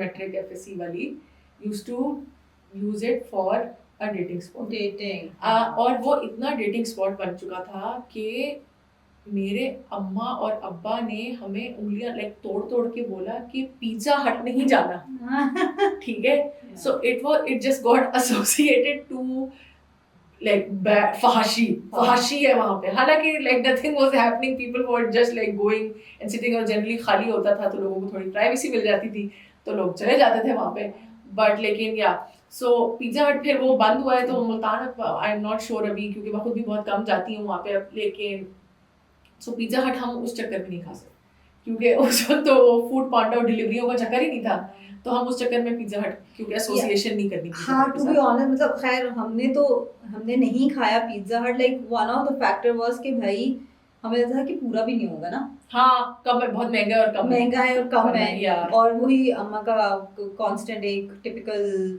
मैट्रिक एफएससी वाली used to use it for a dating spot. और वो इतना dating spot बन चुका था कि मेरे अम्मा और अब्बा ने हमें उंगलियां लाइक तोड़ के बोला कि पिज्जा हट नहीं जाना. ठीक है. So it just got associated to like फहाशी है वहाँ पे. हालांकि like nothing was happening, people were just like going and sitting, और generally खाली होता था तो लोगों को थोड़ी प्राइवेसी मिल जाती थी तो लोग चले जाते थे वहाँ पे. बट लेकिन या सो पिज्जा हट फिर वो बंद हुआ है, तो मुल्तान आई एम नॉट श्योर अभी, क्योंकि मैं खुद भी बहुत कम जाती हूँ वहाँ पे अब, लेकिन सो पिज्जा हट हम उस चक्कर में नहीं खा सकते, क्योंकि उस वक्त तो फूड पांडा और डिलीवरियों का चक्कर ही नहीं था, तो हम उस चक्कर में पिज्जा हट क्योंकि एसोसिएशन नहीं करनी। हाँ, टू बी ऑनेस्ट मतलब खैर हमने नहीं खाया पिज्जा हट, like one of the factor was कि भाई हमें लगता था कि पूरा भी नहीं होगा ना। हाँ, कम है, बहुत महंगा और कम महंगा है और कम है, या और वही अम्मा का कांस्टेंट एक टिपिकल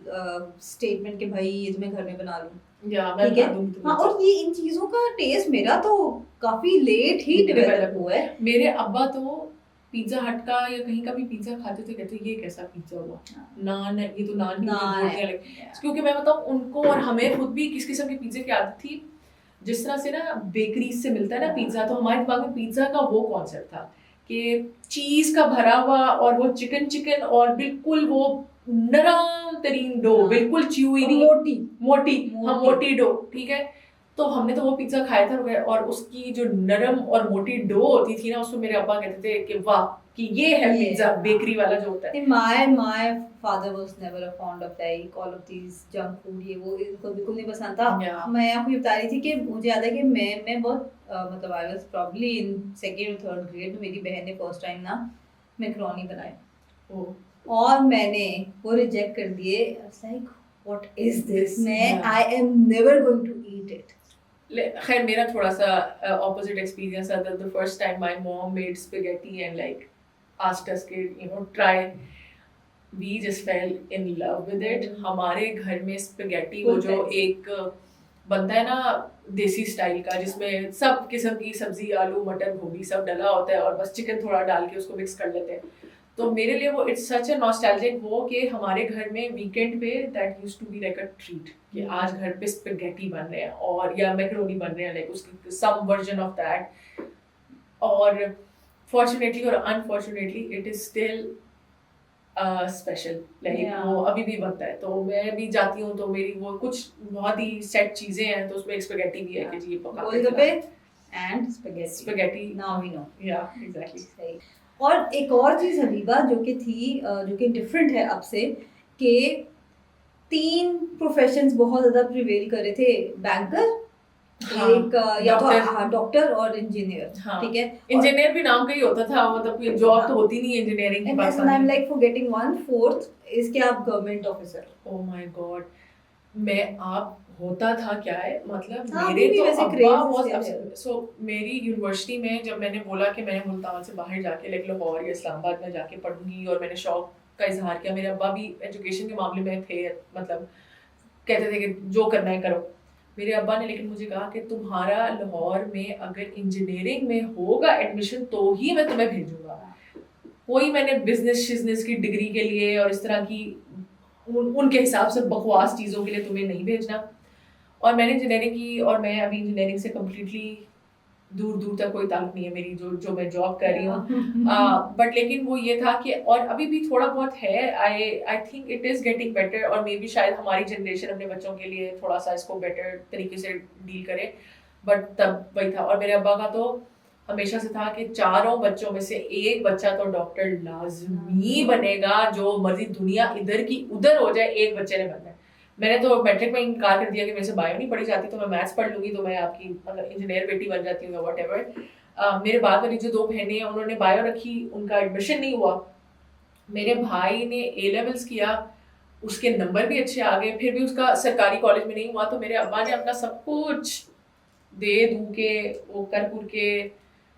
स्टेटमेंट कि भाई ये तो मैं घर में बना लूं, या मैं ठीक है। बता दूंगी हाँ, और ये इन चीजों का टेस्ट मेरा तो काफी लेट ही डेवलप हुआ है। मेरे अब्बा तो पिज्जा हट का या कहीं का भी पिज्जा खाते थे, कहते ये कैसा पिज्जा हुआ, नान है ये तो, नान की रोटियां लगी, क्योंकि मैं बताऊं उनको और हमें खुद भी किस किस्म के पिज्जे की आदत थी, जिस तरह से ना बेकरी से मिलता है ना पिज्जा, तो हमारे दिमाग में पिज्जा का वो कॉन्सेप्ट था कि चीज का भरा हुआ और वो चिकन और बिल्कुल वो नरम तरीन डो, बिल्कुल च्यूई नहीं, मोटी हाँ मोटी डो, ठीक है। तो हमने तो वो पिज्जा खाया था, और उसकी जो नरम और मोटी डो होती थी ना, उसमें मेरे अब्बा कहते थे कि वाह कि ये है पिज्जा बेकरी वाला जो होता है। my father was never a fond of like all of these junk food, ये वो इनको बिल्कुल नहीं पसंद था। मैं आपको बता रही थी कि मुझे याद है कि मैं बहुत मतलब I was probably in second or third grade में मेरी बहन ने फर्स्ट टाइम ना मैकरोनी बनाए, और मैंने वो रिजेक्ट कर दिए, लाइक व्हाट इज दिस, मैं I am never going to eat it। खैर मेरा थोड़ा सा ऑपोजिट एक्सपीरियंस था। The first time my mom made spaghetti and like asked us के try, we just fell in love with it. हमारे घर में स्पैगेटी वो जो एक बनता है ना देसी स्टाइल का, जिसमें सब किस्म की सब्जी, आलू मटर गोभी सब डला होता है, और बस चिकन थोड़ा डाल के उसको मिक्स कर लेते हैं। तो मेरे लिए वो इट्स सच अ नॉस्टैल्जिक वो कि हमारे घर में वीकेंड पे that used to be like a treat कि आज घर पे स्पैगेटी बन रहे हैं और या मैकरोनी बन रहे हैं, लाइक उसकी सम वर्जन ऑफ दैट। और फॉर्चुनेटली और unfortunately it is still special, like वो अभी भी बनता है। तो मैं भी जाती हूँ तो मेरी वो कुछ बहुत ही सेट चीजें हैं, तो उसमें एक स्पैगेटी भी है कि जी पका golgappe and spaghetti, now we know, yeah exactly. सही। और एक और चीज हबीबा जो कि थी जो कि डिफरेंट है अब से, कि 3 प्रोफेशंस बहुत ज्यादा प्रिवेल कर रहे थे, बैंकर, एक या तो डॉक्टर और इंजीनियर, ठीक है। इंजीनियर भी नाम का ही होता था, मतलब जॉब तो होती नहीं है इंजीनियरिंग की बात। आई एम लाइक फॉरगेटिंग 1/4 इसके आप government officer. Oh my God, मैं आप होता था क्या है, मतलब हाँ, मेरे तो अब्बा बहुत सो मेरी यूनिवर्सिटी में जब मैंने बोला कि मैंने मुल्तान से बाहर जाके लाइक लाहौर या इस्लामाबाद में जाके पढ़ूंगी, और मैंने शौक का इजहार किया, मेरे अब्बा भी एजुकेशन के मामले में थे, मतलब कहते थे कि जो करना है करो। मेरे अब्बा ने लेकिन मुझे कहा कि तुम्हारा लाहौर में अगर इंजीनियरिंग में होगा एडमिशन तो ही मैं तुम्हें भेजूंगा, कोई मैंने बिजनेस की डिग्री के लिए और इस तरह की उनके हिसाब से बकवास चीज़ों के लिए तुम्हें नहीं भेजना। और मैंने इंजीनियरिंग की, और मैं अभी इंजीनियरिंग से कम्प्लीटली दूर तक कोई ताल्लुक नहीं है मेरी जो मैं जॉब कर रही हूँ। बट लेकिन वो ये था कि और अभी भी थोड़ा बहुत है, आई think it is getting better, और मे बी शायद हमारी जनरेशन अपने बच्चों के लिए थोड़ा सा इसको बेटर तरीके से डील करे, बट तब वही था। और मेरे अब्बा का तो हमेशा से था कि 4 बच्चों में से एक बच्चा तो डॉक्टर लाजमी बनेगा, जो मर्जी दुनिया इधर की उधर हो जाए, एक बच्चे ने बनना है। मैंने तो मैट्रिक में इनकार कर दिया कि मेरे से बायो नहीं पढ़ी जाती, तो मैं मैथ्स पढ़ लूंगी तो मैं आपकी इंजीनियर बेटी बन जाती हूँ या वट एवर। मेरे बाद वाली जो 2 बहनें हैं उन्होंने बायो रखी, उनका एडमिशन नहीं हुआ। मेरे भाई ने ए लेवल्स किया, उसके नंबर भी अच्छे आ गए, फिर भी उसका सरकारी कॉलेज में नहीं हुआ, तो मेरे अब्बा ने अपना सब कुछ दे दू के वो कर पुर के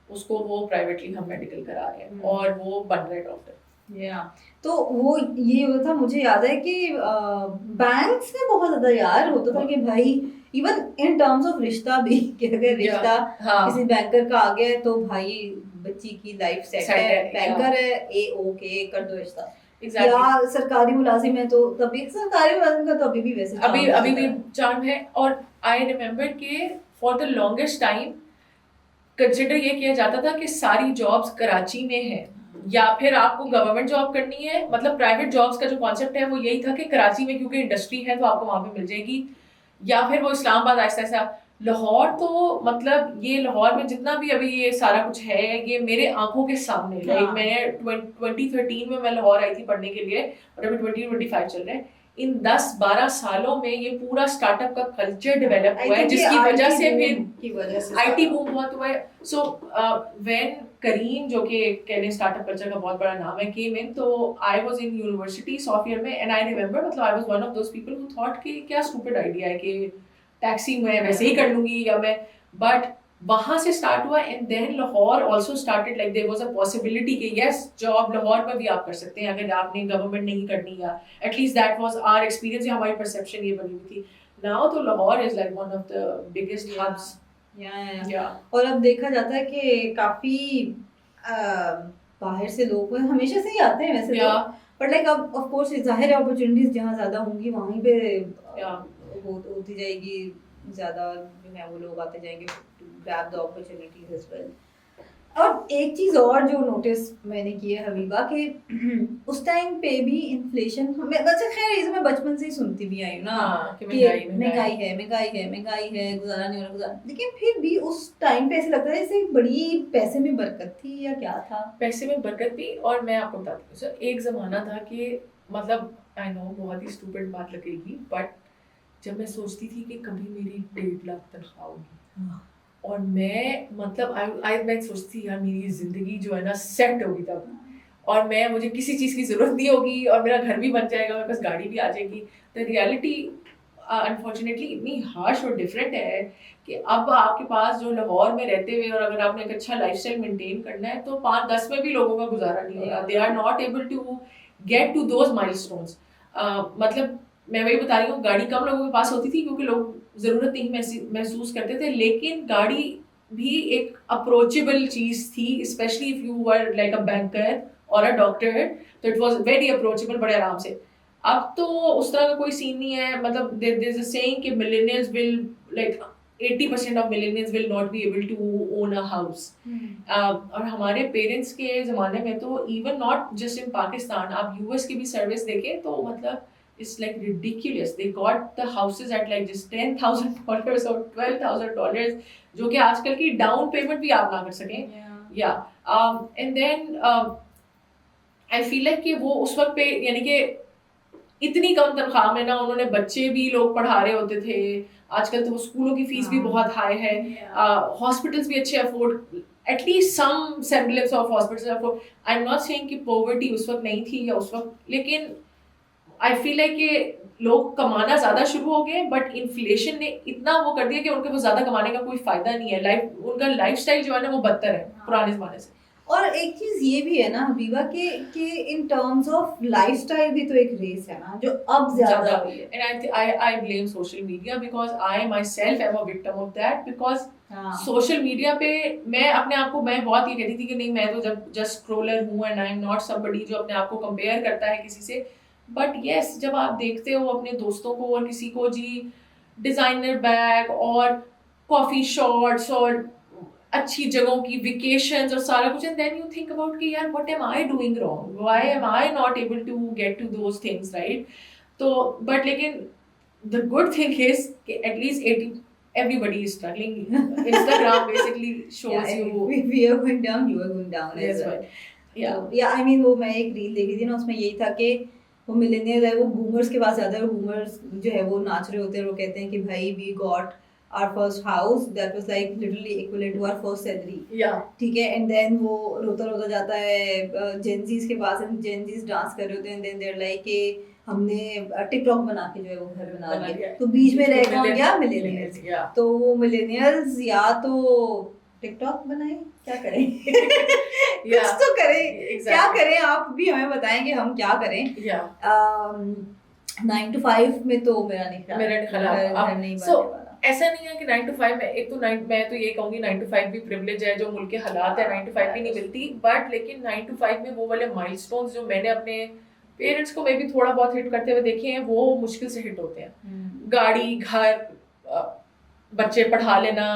उसको वो प्राइवेटली हम मेडिकल करा रहे हैं, और वो बन रहे डॉक्टर। तो वो ये होता था, मुझे याद है कि बैंक्स में बहुत ज्यादा यार होता था कि भाई इवन इन टर्म्स ऑफ रिश्ता भी कि अगर रिश्ता किसी बैंकर का आ गया तो भाई बच्ची की लाइफ सेट है, बैंकर है, ए ओके कर दो रिश्ता। या सरकारी मुलाजिम है तो तभी सरकारी मुलाजिम का तो अभी भी वैसे अभी भी चार्म है। और आई रिमेम्बर कि for the longest time consider ये किया जाता था कि सारी जॉब्स कराची में है, या फिर आपको गवर्नमेंट जॉब करनी है, मतलब प्राइवेट जॉब्स का जो कॉन्सेप्ट है वो यही था कि कराची में क्योंकि इंडस्ट्री है तो आपको वहां पे मिल जाएगी, या फिर वो इस्लामाबाद ऐसा ऐसा। लाहौर तो मतलब ये लाहौर में जितना भी अभी ये सारा कुछ है ये मेरे आंखों के सामने। लाइक मैंने 2013 में मैं लाहौर आई थी पढ़ने के लिए, और अभी 2025 चल रहा है। इन 10-12 सालों में ये पूरा स्टार्टअप का कल्चर डेवलप I हुआ है, think जिसकी ये वजह IT से boom फिर की वजह से आईटी बूम बहुत हुआ है. सो व्हेन करीम, जो कि कह लें स्टार्टअप कल्चर का बहुत बड़ा नाम है, केम इन, तो I was in university software में, एंड आई रिमेंबर, मतलब I was one of those people who thought कि क्या स्टूपिड आइडिया है कि टैक्सी मैं वैसे ही कर लूंगी या मैं, बट वहां से स्टार्ट हुआ. And then Lahore also started, like there was a possibility कि यस, जॉब लाहौर में भी आप कर सकते हैं अगर आपने गवर्नमेंट नहीं करनी, yeah at least that was our experience, yeah हमारी परसेप्शन ये बनी हुई थी. नाउ तो Lahore is like one of the biggest hubs. और अब देखा जाता है कि काफी बाहर से लोग हमेशा से ही आते हैं वैसे तो, बट लाइक अब ऑफ कोर्स जाहिर है अपॉर्चुनिटीज जहाँ ज्यादा होंगी वहीं पे होती जाएगी, ज्यादा जो है वो लोग आते जाएंगे to grab the opportunities as well. और एक चीज और जो नोटिस मैंने की है हबीबा के उस टाइम पे भी इन्फ्लेशन, हमें वैसे खैर ये मैं बचपन से ही सुनती भी आई हूँ ना कि महंगाई है, गुजारा नहीं हो रहा गुजारा, लेकिन फिर भी उस टाइम पे ऐसे लगता है जैसे बड़ी पैसे में बरकत थी या क्या था. पैसे में बरकत थी. और मैं आपको बताती हूँ सर, एक जमाना था कि मतलब आई नो बहुत ही स्टूपिड बात लगेगी, बट जब मैं सोचती थी कि कभी मेरी 1.5 लाख तनख्वाह होगी और मैं मतलब मैं सोचती यार मेरी जिंदगी जो है ना सेट होगी तब, और मुझे किसी चीज़ की ज़रूरत नहीं होगी और मेरा घर भी बन जाएगा, मेरे पास गाड़ी भी आ जाएगी. द रियलिटी अनफॉर्चुनेटली इतनी हार्श और डिफरेंट है कि अब आपके पास जो लाहौर में रहते हुए, और अगर आपने एक अच्छा लाइफस्टाइल मेंटेन करना है तो 5-10 में भी लोगों का गुजारा नहीं हो रहा. They are not able to get to those milestones. मतलब मैं वही बता रही हूँ, गाड़ी कम लोगों के पास होती थी क्योंकि लोग ज़रूरत नहीं महसूस करते थे, लेकिन गाड़ी भी एक अप्रोचेबल चीज़ थी, specially if you were like a banker और अ डॉक्टर, तो इट वाज वेरी अप्रोचेबल, बड़े आराम से. अब तो उस तरह का कोई सीन नहीं है. मतलब देयर इज अ सेइंग कि millennials will like 80% of millennials will not be able to own a house. और हमारे पेरेंट्स के ज़माने में तो even not just in Pakistan, आप यूएस की भी सर्विस देखें तो मतलब it's like ridiculous. They got the houses at like just $10,000 or $12,000, जो कि आजकल की डाउन पेमेंट भी आप ना कर सकें. And then I feel like कि वो उस वक्त पे, यानी कि इतनी कम तनख्वाह में ना उन्होंने बच्चे भी लोग पढ़ा रहे होते थे. आजकल तो स्कूलों की फीस भी बहुत हाई है, हॉस्पिटल्स भी अच्छे afford, at least some semblance of hospitals afford. I am not saying कि पॉवर्टी उस वक्त नहीं थी या उस वक्त, लेकिन आई फील लाइक कि लोग कमाना ज़्यादा शुरू हो गए, बट इन्फ्लेशन ने इतना वो कर दिया कि उनके पास ज़्यादा कमाने का कोई फ़ायदा नहीं है. उनका लाइफस्टाइल जो है ना वो बदतर है पुराने ज़माने से. और एक चीज ये भी है ना हबीबा कि इन टर्म्स ऑफ लाइफस्टाइल भी तो एक रेस है ना जो अब ज्यादा हुई है. And I blame social media, because I my self am a victim of that. Because social media पे मैं अपने आप को, मैं बहुत ये कहती थी कि नहीं, मैं तो जब जस्ट स्क्रोलर हूँ and I am not somebody जो अपने आप को कंपेयर करता है किसी से. बट येस, जब आप देखते हो अपने दोस्तों को और किसी को जी डिज़ाइनर बैग और कॉफ़ी शॉट्स और अच्छी जगहों की वेकेशंस और सारा कुछ, and then you think about कि यार what am I doing wrong, why am I not able to get to those things, right? तो बट लेकिन द गुड थिंग इज कि at least 80 everybody is struggling. Instagram basically shows you we are going down, you are going down as well. I mean वो मैं एक रील देखी थी ना, उसमें यही था कि वो मिलेनियल है, वो बूमर्स के पास जाता है और बूमर्स जो है वो नाच रहे होते हैं, वो कहते हैं कि भाई we got our first house that was like literally equivalent to our first salary. ठीक है, and then वो रोता जाता है जेनजीज के पास, एंड जेनजीज डांस कर रहे होते हैं, and then they're like कि हमने टिकटॉक बना के जो है वो घर बना लिया. तो बीच में रह गया मिलेनियल्स. तो वो मिलेनियल्स या तो टिकटॉक बनाए, क्या करें? कुछ तो करें. क्या करें, आप भी हमें बताएं कि हम क्या करें. 9 to 5 में तो मेरा नहीं बनने वाला. ऐसा नहीं है कि 9 to 5 में, एक तो मैं तो ये कहूँगी 9 to 5 भी प्रिविलेज है, जो मुल्क के हालात है 9 to 5 भी नहीं मिलती. बट लेकिन 9 to 5 में वो वाले माइलस्टोन्स जो मैंने अपने पेरेंट्स को भी थोड़ा बहुत हिट करते हुए देखे हैं, वो मुश्किल से हिट होते हैं. गाड़ी, घर, बच्चे पढ़ा लेना,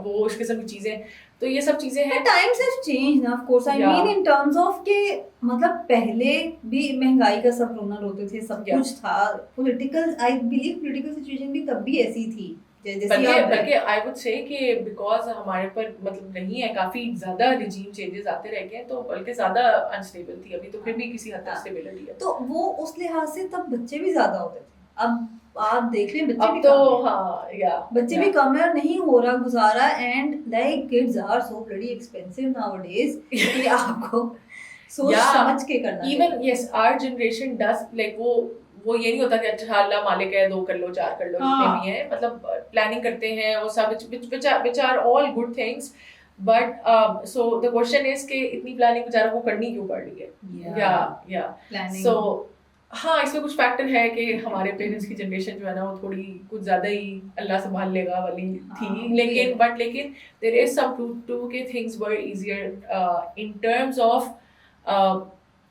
वो उस किस्म की चीज़ें, तो ये सब चीजें हैं. टाइम्स हैव चेंज्ड ना, of course. I mean in terms of के मतलब पहले भी महंगाई का सब रोना रोते थे, सब कुछ था. Political, I believe political situation भी तब भी ऐसी थी जैसे बल्कि आई वुड से कि बिकॉज हमारे पर मतलब नहीं है, काफी ज्यादा रिजीम चेंजेस आते रह गए, तो बल्कि ज्यादा अनस्टेबल थी, अभी तो फिर भी किसी हद तक स्टेबिलिटी है। तो वो उस लिहाज से तब बच्चे भी ज्यादा होते थे, अब आप देख लें बच्चे अब भी तो कम है। हाँ या बच्चे भी कम है और नहीं हो रहा गुजारा, and like kids are so bloody expensive nowadays कि आपको सोच समझ के करना है। Even yes our generation does like वो ये नहीं होता कि अच्छा अल्लाह मालिक है 2 कर लो 4 कर लो जितने भी हैं, मतलब प्लानिंग करते हैं वो सब, which are all good things, but so the question is कि इतनी प्लानिंग बेचारा को करनी क्यों पड़ रही है। या Planning. so हाँ, इसमें कुछ फैक्टर है कि हमारे पेरेंट्स की जनरेशन जो है ना वो थोड़ी कुछ ज्यादा ही अल्लाह संभाल लेगा वाली थी, लेकिन there is some truth to कि things were easier in terms of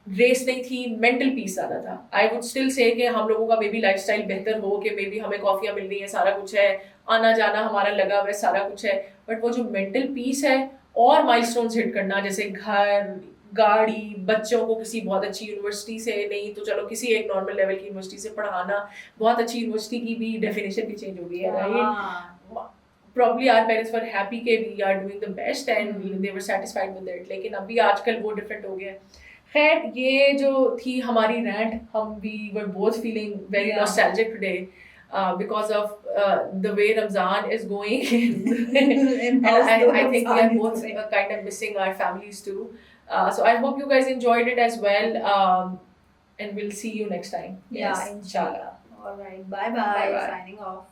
race नहीं थी, मेंटल पीस ज्यादा था। आई वुड स्टिल से कि हम लोगों का मे बी लाइफ स्टाइल बेहतर हो, कि मे बी हमें कॉफियाँ मिल रही है, सारा कुछ है, आना जाना हमारा लगा हुआ है, सारा कुछ है, बट वो जो मेंटल पीस है और माइलस्टोन्स हिट करना, जैसे घर, गाड़ी, बच्चों को किसी बहुत अच्छी यूनिवर्सिटी से, नहीं तो चलो किसी एक नॉर्मल लेवल की यूनिवर्सिटी से पढ़ाना, बहुत अच्छी यूनिवर्सिटी की भी डेफिनेशन भी चेंज हो गई है, right? Probably our parents were happy कि we are doing the best and they were satisfied with it, लेकिन अभी आजकल वो डिफरेंट हो गया है। खैर, ये जो थी हमारी rant, हम we were both feeling very nostalgic today because of the way Ramzan is going and I think we are both kind of missing our families too. So I hope you guys enjoyed it as well, and we'll see you next time. Yeah, yes, inshallah. All right, bye bye. Signing off.